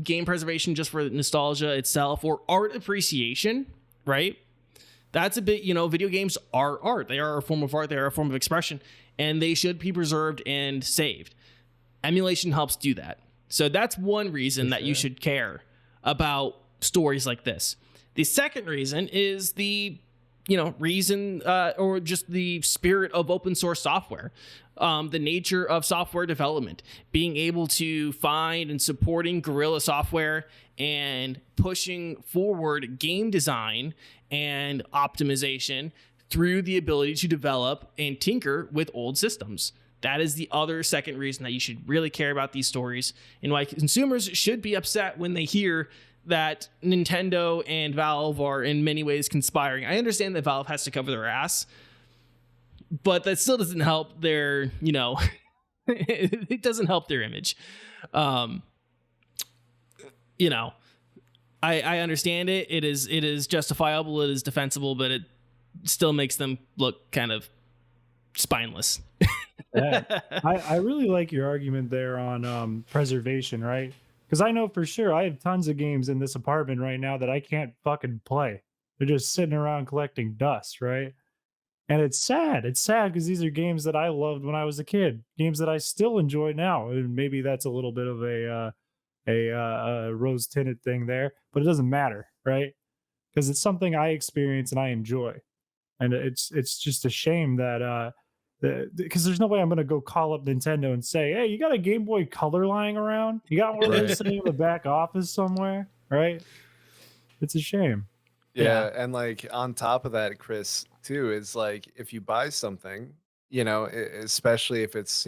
Speaker 1: game preservation just for nostalgia itself, or art appreciation, right? That's a bit, video games are art. They are a form of art. They are a form of expression, and they should be preserved and saved. Emulation helps do that. So that's one reason that you should care about stories like this. The second reason is the reason or just the spirit of open source software, the nature of software development, being able to find and supporting guerrilla software and pushing forward game design and optimization through the ability to develop and tinker with old systems. That is the other second reason that you should really care about these stories, and why consumers should be upset when they hear that Nintendo and Valve are in many ways conspiring. I understand that Valve has to cover their ass, but that still doesn't help their, it doesn't help their image. I understand it. It is justifiable. It is defensible, but it still makes them look kind of spineless.
Speaker 3: Yeah. I really like your argument there on preservation, right? Because I know for sure I have tons of games in this apartment right now that I can't fucking play. They're just sitting around collecting dust, right? And it's sad. It's sad because these are games that I loved when I was a kid, games that I still enjoy now. And maybe that's a little bit of a rose-tinted thing there, but it doesn't matter, right? Because it's something I experience and I enjoy. And it's just a shame that because there's no way I'm going to go call up Nintendo and say, "Hey, you got a Game Boy Color lying around? You got one of those sitting in the back office somewhere?" Right? It's a shame.
Speaker 2: Yeah, and like on top of that, Chris, too, is like if you buy something, especially if it's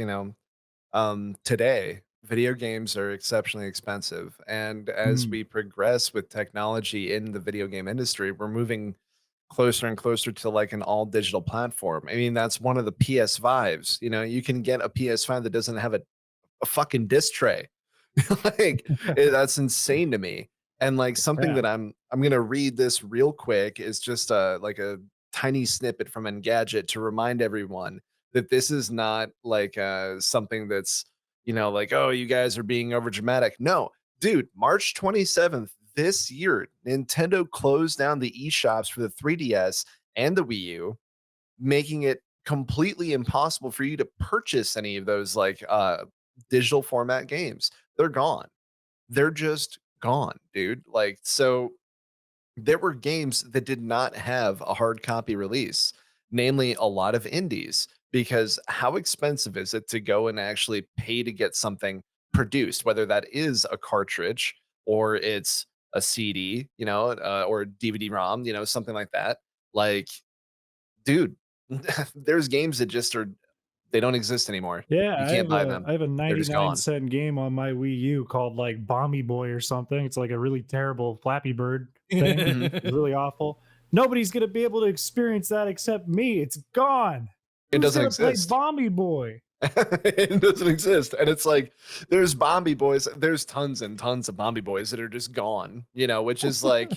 Speaker 2: today, video games are exceptionally expensive, and as we progress with technology in the video game industry, we're moving closer and closer to like an all digital platform. I mean, that's one of the PS5s. You can get a PS5 that doesn't have a fucking disc tray. That's insane to me. And like something that I'm gonna read this real quick is just like a tiny snippet from Engadget to remind everyone that this is not like something that's like, oh, you guys are being over dramatic. No, dude, March 27th this year, Nintendo closed down the eShops for the 3DS and the Wii U, making it completely impossible for you to purchase any of those like digital format games. They're gone. They're just gone, dude. Like, so there were games that did not have a hard copy release, namely a lot of indies, because how expensive is it to go and actually pay to get something produced, whether that is a cartridge or it's a CD, or DVD-ROM, something like that. Like, dude, there's games that just they don't exist anymore.
Speaker 3: Yeah,
Speaker 2: You can't buy them.
Speaker 3: I have a
Speaker 2: They're just
Speaker 3: 99-cent game on my Wii U called like Bomby Boy or something. It's like a really terrible Flappy Bird thing. It's really awful. Nobody's gonna be able to experience that except me. It's gone.
Speaker 2: It
Speaker 3: Who's
Speaker 2: doesn't
Speaker 3: gonna play
Speaker 2: exist.
Speaker 3: Bomby Boy?
Speaker 2: It doesn't exist. And it's like there's Bombi Boys, there's tons and tons of Bombi Boys that are just gone, which is like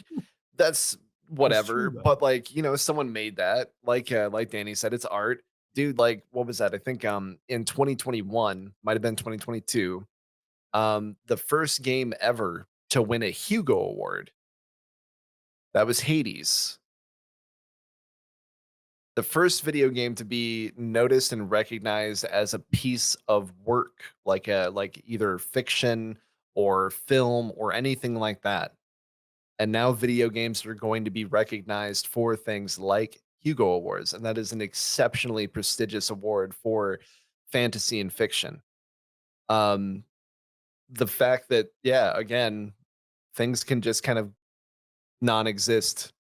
Speaker 2: that's whatever.
Speaker 3: true, though.
Speaker 2: But like, someone made that. Like Danny said, it's art. Dude, like what was that? I think in 2021, might have been 2022, the first game ever to win a Hugo Award. That was Hades. The first video game to be noticed and recognized as a piece of work, like either fiction or film or anything like that. And now video games are going to be recognized for things like Hugo Awards, and that is an exceptionally prestigious award for fantasy and fiction. The fact that, yeah, again, things can just kind of non-exist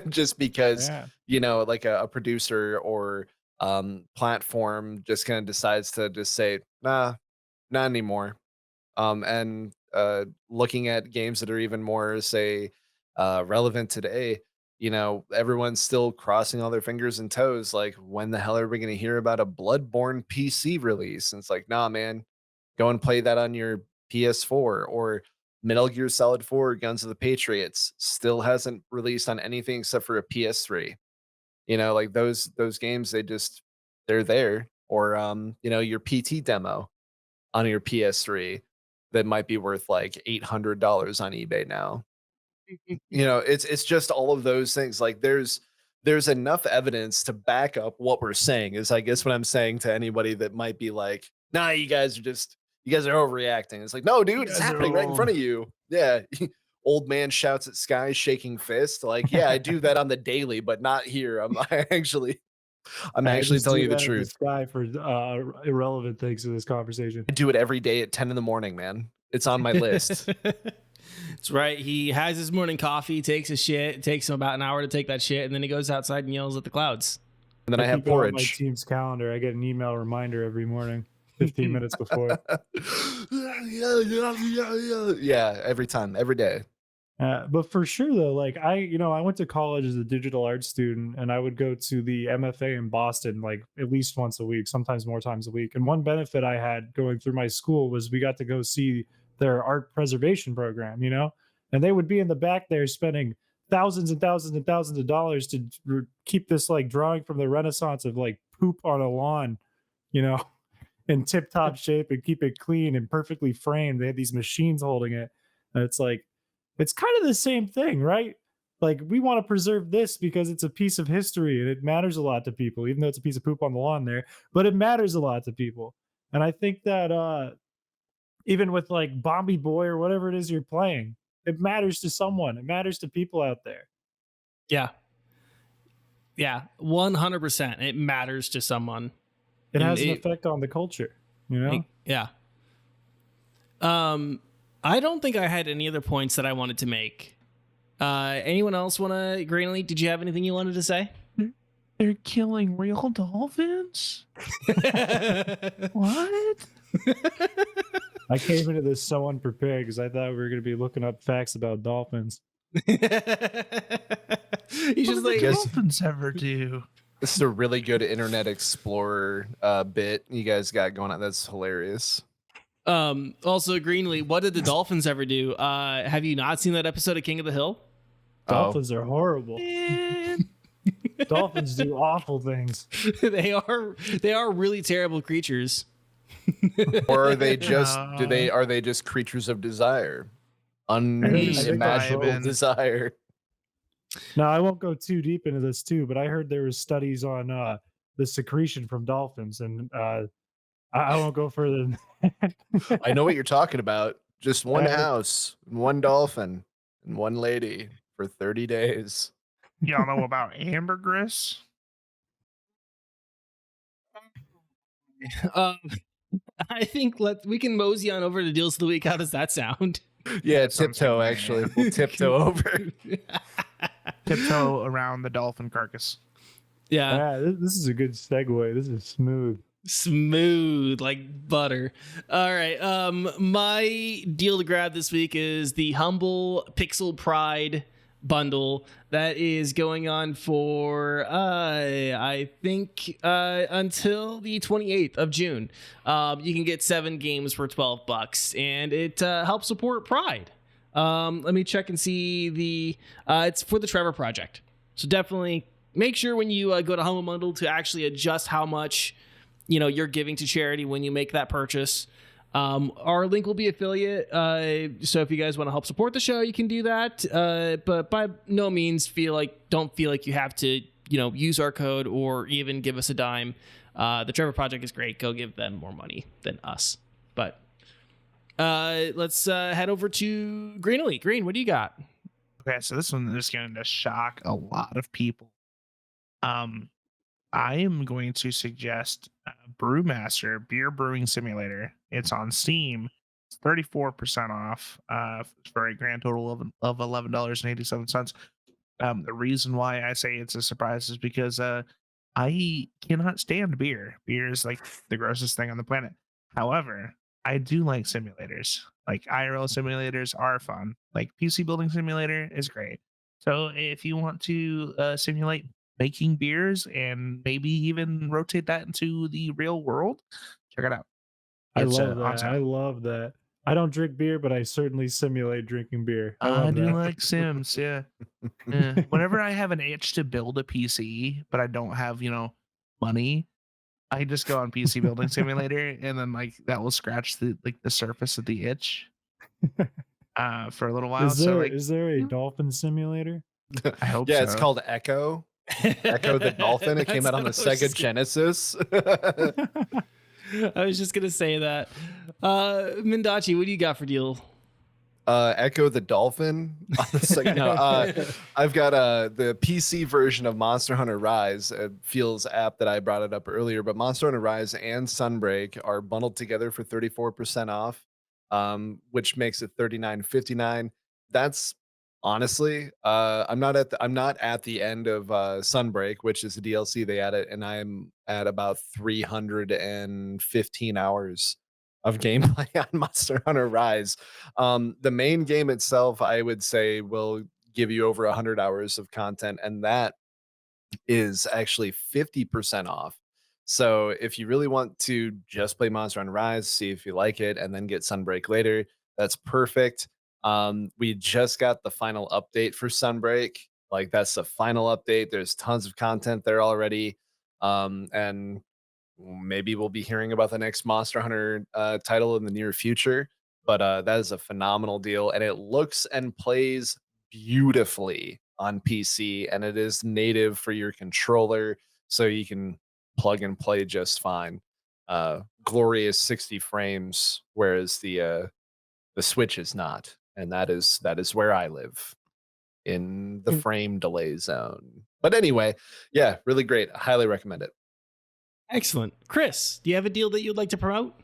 Speaker 2: just because like a producer or platform just kind of decides to just say nah, not anymore. And looking at games that are even more say relevant today, everyone's still crossing all their fingers and toes like, when the hell are we going to hear about a Bloodborne PC release? And it's like, nah, man, go and play that on your PS4. Or Metal Gear Solid 4 Guns of the Patriots still hasn't released on anything except for a PS3. Like those games, they're there. Or your PT demo on your PS3 that might be worth like $800 on eBay now. It's just all of those things. Like there's enough evidence to back up what we're saying, is I guess what I'm saying to anybody that might be like, nah, you guys are overreacting. It's like, no, dude, it's happening right in front of you. Yeah. Old man shouts at sky, shaking fist. Like, yeah, I do that on the daily, but not here. I'm actually telling you the truth.
Speaker 3: Sky for irrelevant things in this conversation.
Speaker 2: I do it every day at 10 in the morning, man. It's on my list.
Speaker 1: That's right. He has his morning coffee, takes a shit. It takes him about an hour to take that shit, and then he goes outside and yells at the clouds.
Speaker 2: And then I have
Speaker 3: keep it on my
Speaker 2: porridge.
Speaker 3: team's calendar. I get an email reminder every morning, 15 minutes before.
Speaker 2: Yeah, every time, every day.
Speaker 3: But for sure though, like I went to college as a digital arts student, and I would go to the MFA in Boston like at least once a week, sometimes more times a week. And one benefit I had going through my school was we got to go see their art preservation program, and they would be in the back there spending thousands and thousands and thousands of dollars to keep this like drawing from the Renaissance of like poop on a lawn, in tip top shape and keep it clean and perfectly framed. They had these machines holding it. And it's like, it's kind of the same thing, right? Like we want to preserve this because it's a piece of history and it matters a lot to people, even though it's a piece of poop on the lawn there, but it matters a lot to people. And I think that even with like Bombi Boy or whatever it is you're playing, it matters to someone. It matters to people out there.
Speaker 1: Yeah. Yeah. 100%. It matters to someone.
Speaker 3: It has an effect on the culture,
Speaker 1: Yeah. I don't think I had any other points that I wanted to make. Anyone else want to, Greenlee? Did you have anything you wanted to say?
Speaker 4: They're killing real dolphins? What?
Speaker 3: I came into this so unprepared because I thought we were going to be looking up facts about dolphins.
Speaker 1: He's just like,
Speaker 4: dolphins ever do?
Speaker 2: This is a really good Internet Explorer bit you guys got going on. That's hilarious.
Speaker 1: Also, Greenlee, what did the dolphins ever do? Have you not seen that episode of King of the Hill?
Speaker 3: Dolphins are horrible. Dolphins do awful things.
Speaker 1: They are really terrible creatures.
Speaker 2: Or are they just are they just creatures of desire? Unimaginable desire.
Speaker 3: Now, I won't go too deep into this too, but I heard there was studies on the secretion from dolphins, and I won't go further than that.
Speaker 2: I know what you're talking about. Just one house, one dolphin, and one lady for 30 days.
Speaker 4: Y'all know about ambergris?
Speaker 1: I think we can mosey on over to deals of the week. How does that sound?
Speaker 2: Yeah, tiptoe actually. We'll tiptoe over.
Speaker 4: Tiptoe around the dolphin carcass.
Speaker 1: Yeah.
Speaker 3: This is a good segue. This is smooth
Speaker 1: like butter. All right. My deal to grab this week is the Humble Pixel Pride bundle that is going on for I think until the 28th of June. You can get 7 games for $12, and it helps support Pride. Let me check and see it's for the Trevor Project. So definitely make sure when you go to Humble Bundle to actually adjust how much you're giving to charity when you make that purchase. Our link will be affiliate, so if you guys want to help support the show, you can do that. But by no means don't feel like you have to use our code or even give us a dime. The Trevor Project is great. Go give them more money than us. But let's head over to Green Elite. Green, what do you got?
Speaker 4: Okay, so this one is going to shock a lot of people. I am going to suggest Brewmaster Beer Brewing Simulator. It's on Steam. It's 34% off for a grand total of $11.87. The reason why I say it's a surprise is because I cannot stand beer. Beer is like the grossest thing on the planet. However, I do like simulators. Like IRL simulators are fun. Like PC Building Simulator is great. So if you want to simulate making beers and maybe even rotate that into the real world, check it out.
Speaker 3: I
Speaker 4: It's,
Speaker 3: love
Speaker 4: on
Speaker 3: that.
Speaker 4: sale.
Speaker 3: I love that. I don't drink beer, but I certainly simulate drinking beer. I
Speaker 4: I
Speaker 3: love
Speaker 4: do
Speaker 3: that.
Speaker 4: like Sims, yeah. Yeah. Whenever I have an itch to build a PC, but I don't have, money, I just go on PC Building Simulator, and then that will scratch the surface of the itch for a little while.
Speaker 3: Is there a dolphin simulator?
Speaker 4: I hope
Speaker 2: Yeah,
Speaker 4: so.
Speaker 2: it's called Echo. Echo the Dolphin. It came out on the Sega Genesis.
Speaker 1: I was just gonna say that. Mendacii, what do you got for deal?
Speaker 2: Echo the Dolphin on the Sega. No, I've got the PC version of Monster Hunter Rise. It feels apt that I brought it up earlier, but Monster Hunter Rise and Sunbreak are bundled together for 34% off, which makes it $39.59. That's honestly, I'm not at the end of Sunbreak, which is the DLC they added, and I'm at about 315 hours of gameplay on Monster Hunter Rise. The main game itself, I would say, will give you over 100 hours of content, and that is actually 50% off. So if you really want to just play Monster Hunter Rise, see if you like it, and then get Sunbreak later, that's perfect. We just got the final update for Sunbreak. Like, that's the final update. There's tons of content there already. And maybe we'll be hearing about the next Monster Hunter title in the near future. But that is a phenomenal deal, and it looks and plays beautifully on PC, and it is native for your controller, so you can plug and play just fine. Glorious 60 frames, whereas the Switch is not, and that is where I live, in the frame delay zone. But anyway, yeah, really great. I highly recommend it.
Speaker 1: Excellent. Chris, do you have a deal that you'd like to promote?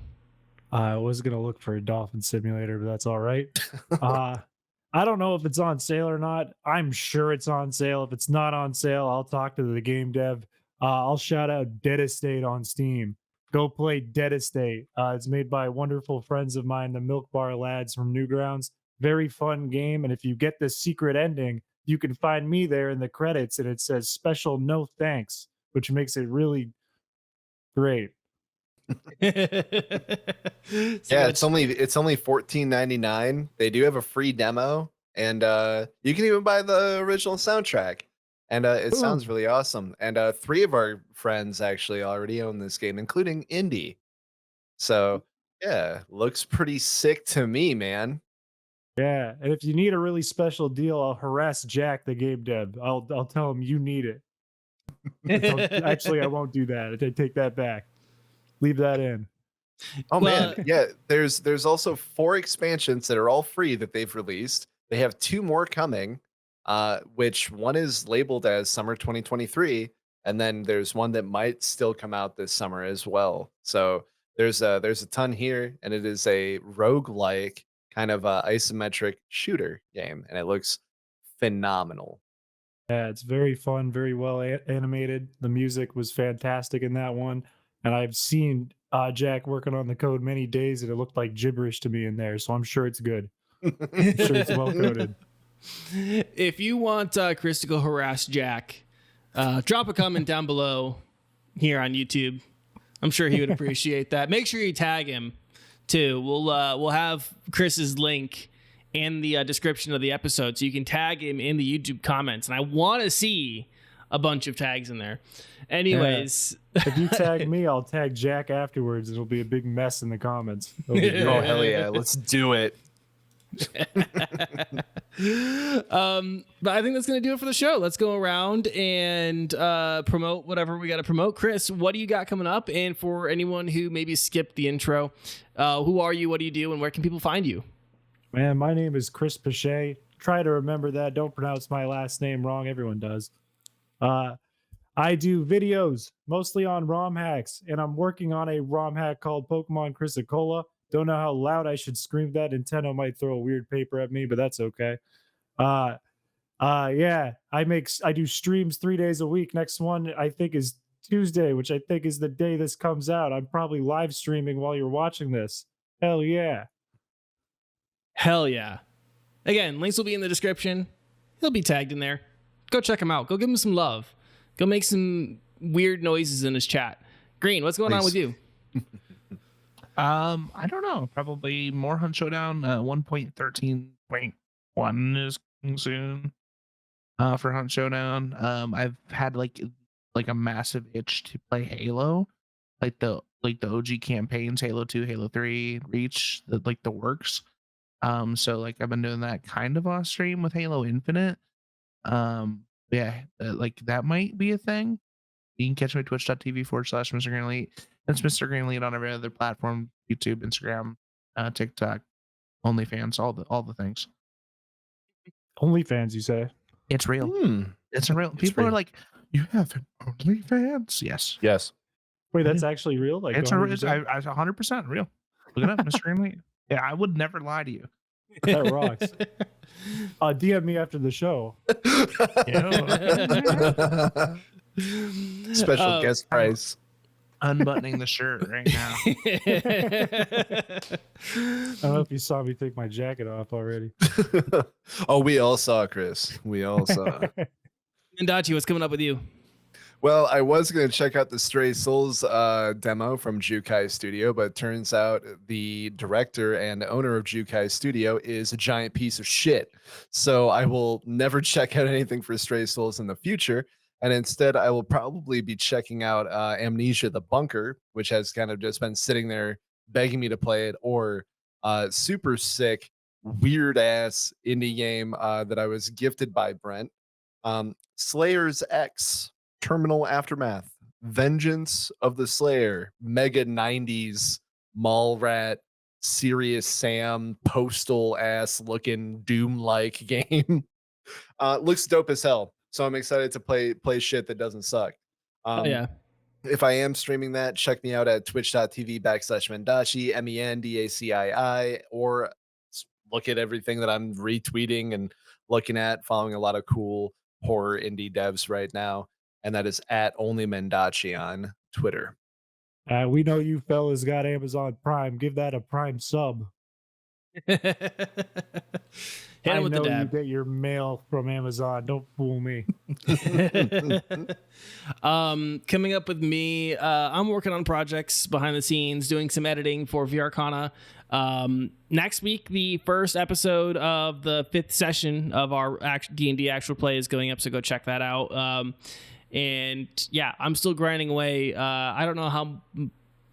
Speaker 3: I was gonna look for a dolphin simulator, but that's all right. I don't know if it's on sale or not. I'm sure it's on sale. If it's not on sale, I'll talk to the game dev. I'll shout out Dead Estate on Steam. Go play Dead Estate. It's made by wonderful friends of mine, the Milk Bar lads from Newgrounds. Very fun game, and if you get the secret ending, you can find me there in the credits, and it says special no thanks, which makes it really great.
Speaker 2: Yeah, it's only $14.99. They do have a free demo, and you can even buy the original soundtrack, and it sounds really awesome. And 3 of our friends actually already own this game, including Indy. So yeah, looks pretty sick to me, man.
Speaker 3: Yeah, and if you need a really special deal, I'll harass Jack, the game dev. I'll tell him you need it. Actually, I won't do that. I take that back. Leave that in.
Speaker 2: Oh man, yeah. There's also 4 expansions that are all free that they've released. They have 2 more coming, which one is labeled as summer 2023, and then there's one that might still come out this summer as well. So there's a ton here, and it is a roguelike kind of isometric shooter game, and it looks phenomenal.
Speaker 3: Yeah, it's very fun, very well animated. The music was fantastic in that one, and I've seen Jack working on the code many days, and it looked like gibberish to me in there. So I'm sure it's good. I'm sure it's well coded.
Speaker 1: If you want Chris to go harass Jack, drop a comment down below here on YouTube. I'm sure he would appreciate that. Make sure you tag him too. We'll have Chris's link in the description of the episode, so you can tag him in the YouTube comments. And I want to see a bunch of tags in there. Anyways,
Speaker 3: if you tag me, I'll tag Jack afterwards. It'll be a big mess in the comments.
Speaker 2: Oh hell yeah, let's do it.
Speaker 1: But I think that's gonna do it for the show. Let's go around and promote whatever we got to promote. Chris, what do you got coming up? And for anyone who maybe skipped the intro, who are you, what do you do, and where can people find you?
Speaker 3: Man, my name is Chris Piché. Try to remember that. Don't pronounce my last name wrong. Everyone does. I do videos mostly on ROM hacks, and I'm working on a ROM hack called Pokemon Chrysacola. Don't know how loud I should scream that. Nintendo might throw a weird paper at me, but that's okay. Yeah, I do streams 3 days a week. Next one I think is Tuesday, which I think is the day this comes out. I'm probably live streaming while you're watching this. Hell yeah.
Speaker 1: Hell yeah. Again, links will be in the description. He'll be tagged in there. Go check him out. Go give him some love. Go make some weird noises in his chat. Green, what's going on with you?
Speaker 4: I don't know. Probably more Hunt Showdown. 1.13.1 is coming soon. For Hunt Showdown. I've had like a massive itch to play Halo, like the OG campaigns, Halo 2, Halo 3, Reach, the works. So like I've been doing that kind of off stream with Halo Infinite. Yeah, like that might be a thing. You can catch me at twitch.tv/Mr. Greenlead. It's Mr. Greenlead on every other platform: YouTube, Instagram, TikTok, OnlyFans, all the things.
Speaker 3: OnlyFans, you say?
Speaker 4: It's real. It's a real. People are like, you have an OnlyFans? Yes.
Speaker 2: Yes.
Speaker 3: Wait, that's actually real? Like
Speaker 4: It's
Speaker 3: 100%?
Speaker 4: 100% real. Look it up, Mr. Greenlead. Yeah, I would never lie to you.
Speaker 3: That rocks. DM me after the show.
Speaker 2: Special guest price.
Speaker 4: Unbuttoning the shirt right now.
Speaker 3: I don't know if you saw me take my jacket off already.
Speaker 2: Oh, we all saw, Chris. We all saw.
Speaker 1: Mendacii, what's coming up with you?
Speaker 2: Well, I was going to check out the Stray Souls demo from Jukai Studio, but it turns out the director and owner of Jukai Studio is a giant piece of shit. So I will never check out anything for Stray Souls in the future. And instead, I will probably be checking out Amnesia the Bunker, which has kind of just been sitting there begging me to play it, or super sick, weird ass indie game that I was gifted by Brent. Slayer's X. Terminal Aftermath, Vengeance of the Slayer, mega 90s mall rat, Serious Sam, postal ass looking Doom like game. Looks dope as hell. So I'm excited to play shit that doesn't suck.
Speaker 1: Yeah.
Speaker 2: If I am streaming that, check me out at twitch.tv/Mendacii, MENDACII, or look at everything that I'm retweeting and looking at, following a lot of cool horror indie devs right now. And that is at only Mendacii on Twitter.
Speaker 3: We know you fellas got Amazon Prime. Give that a Prime sub.
Speaker 1: Hit
Speaker 3: I
Speaker 1: him with
Speaker 3: know
Speaker 1: the
Speaker 3: you
Speaker 1: dab.
Speaker 3: get your mail from Amazon. Don't fool me.
Speaker 1: Coming up with me, I'm working on projects behind the scenes, doing some editing for VRCana. Next week, the first episode of the 5th session of our D&D actual play is going up, so go check that out. And yeah, I'm still grinding away. I don't know how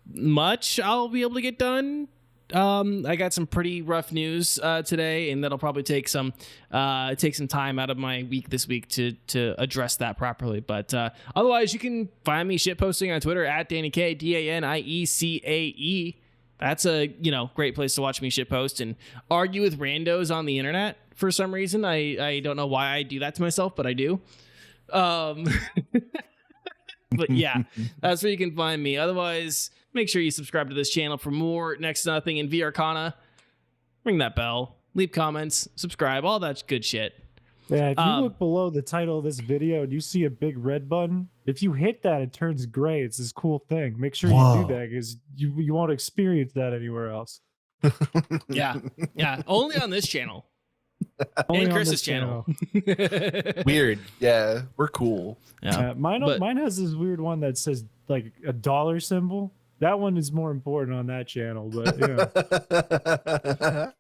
Speaker 1: much I'll be able to get done. I got some pretty rough news today, and that'll probably take some time out of my week this week to address that properly. But otherwise, you can find me shitposting on Twitter at Danny K, DANIECAE. That's a great place to watch me shitpost and argue with randos on the internet for some reason. I don't know why I do that to myself, but I do. But yeah, that's where you can find me. Otherwise, make sure you subscribe to this channel for more Next to Nothing in VRCana. Ring that bell, leave comments, subscribe, all that good shit.
Speaker 3: Yeah, if you look below the title of this video and you see a big red button, if you hit that, it turns gray. It's this cool thing. Make sure you do that because you won't experience that anywhere else.
Speaker 1: Yeah, only on this channel.
Speaker 3: Only
Speaker 1: And
Speaker 3: on
Speaker 1: Chris's
Speaker 3: this
Speaker 1: channel.
Speaker 2: Weird. Yeah, we're cool.
Speaker 1: Yeah.
Speaker 3: Mine
Speaker 1: but-
Speaker 3: mine has this weird one that says like a dollar symbol. That one is more important on that channel, but yeah.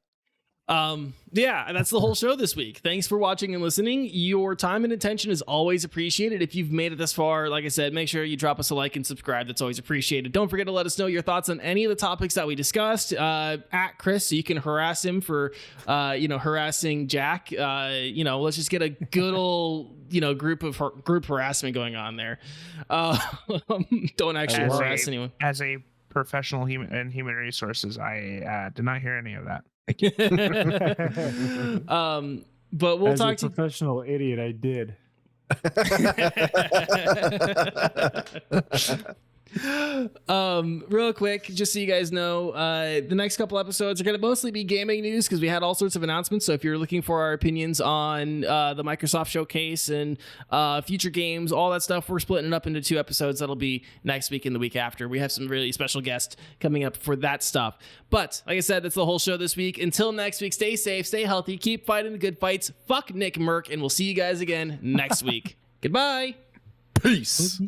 Speaker 1: Yeah, that's the whole show this week. Thanks for watching and listening. Your time and attention is always appreciated. If you've made it this far, like I said, make sure you drop us a like and subscribe. That's always appreciated. Don't forget to let us know your thoughts on any of the topics that we discussed at Chris, so you can harass him for harassing Jack. Let's just get a good old group harassment going on there. Don't actually
Speaker 4: As
Speaker 1: harass
Speaker 4: a-
Speaker 1: anyone.
Speaker 4: As a professional human resources, I did not hear any of that.
Speaker 1: But we'll
Speaker 3: As
Speaker 1: talk
Speaker 3: a
Speaker 1: to
Speaker 3: professional idiot, I did.
Speaker 1: Real quick, just so you guys know, the next couple episodes are going to mostly be gaming news because we had all sorts of announcements. So if you're looking for our opinions on the Microsoft Showcase and future games, all that stuff, we're splitting it up into 2 episodes. That'll be next week and the week after. We have some really special guests coming up for that stuff. But like I said, that's the whole show this week. Until next week, stay safe, stay healthy, keep fighting the good fights. Fuck Nick Merck, and we'll see you guys again next week. Goodbye.
Speaker 2: Peace.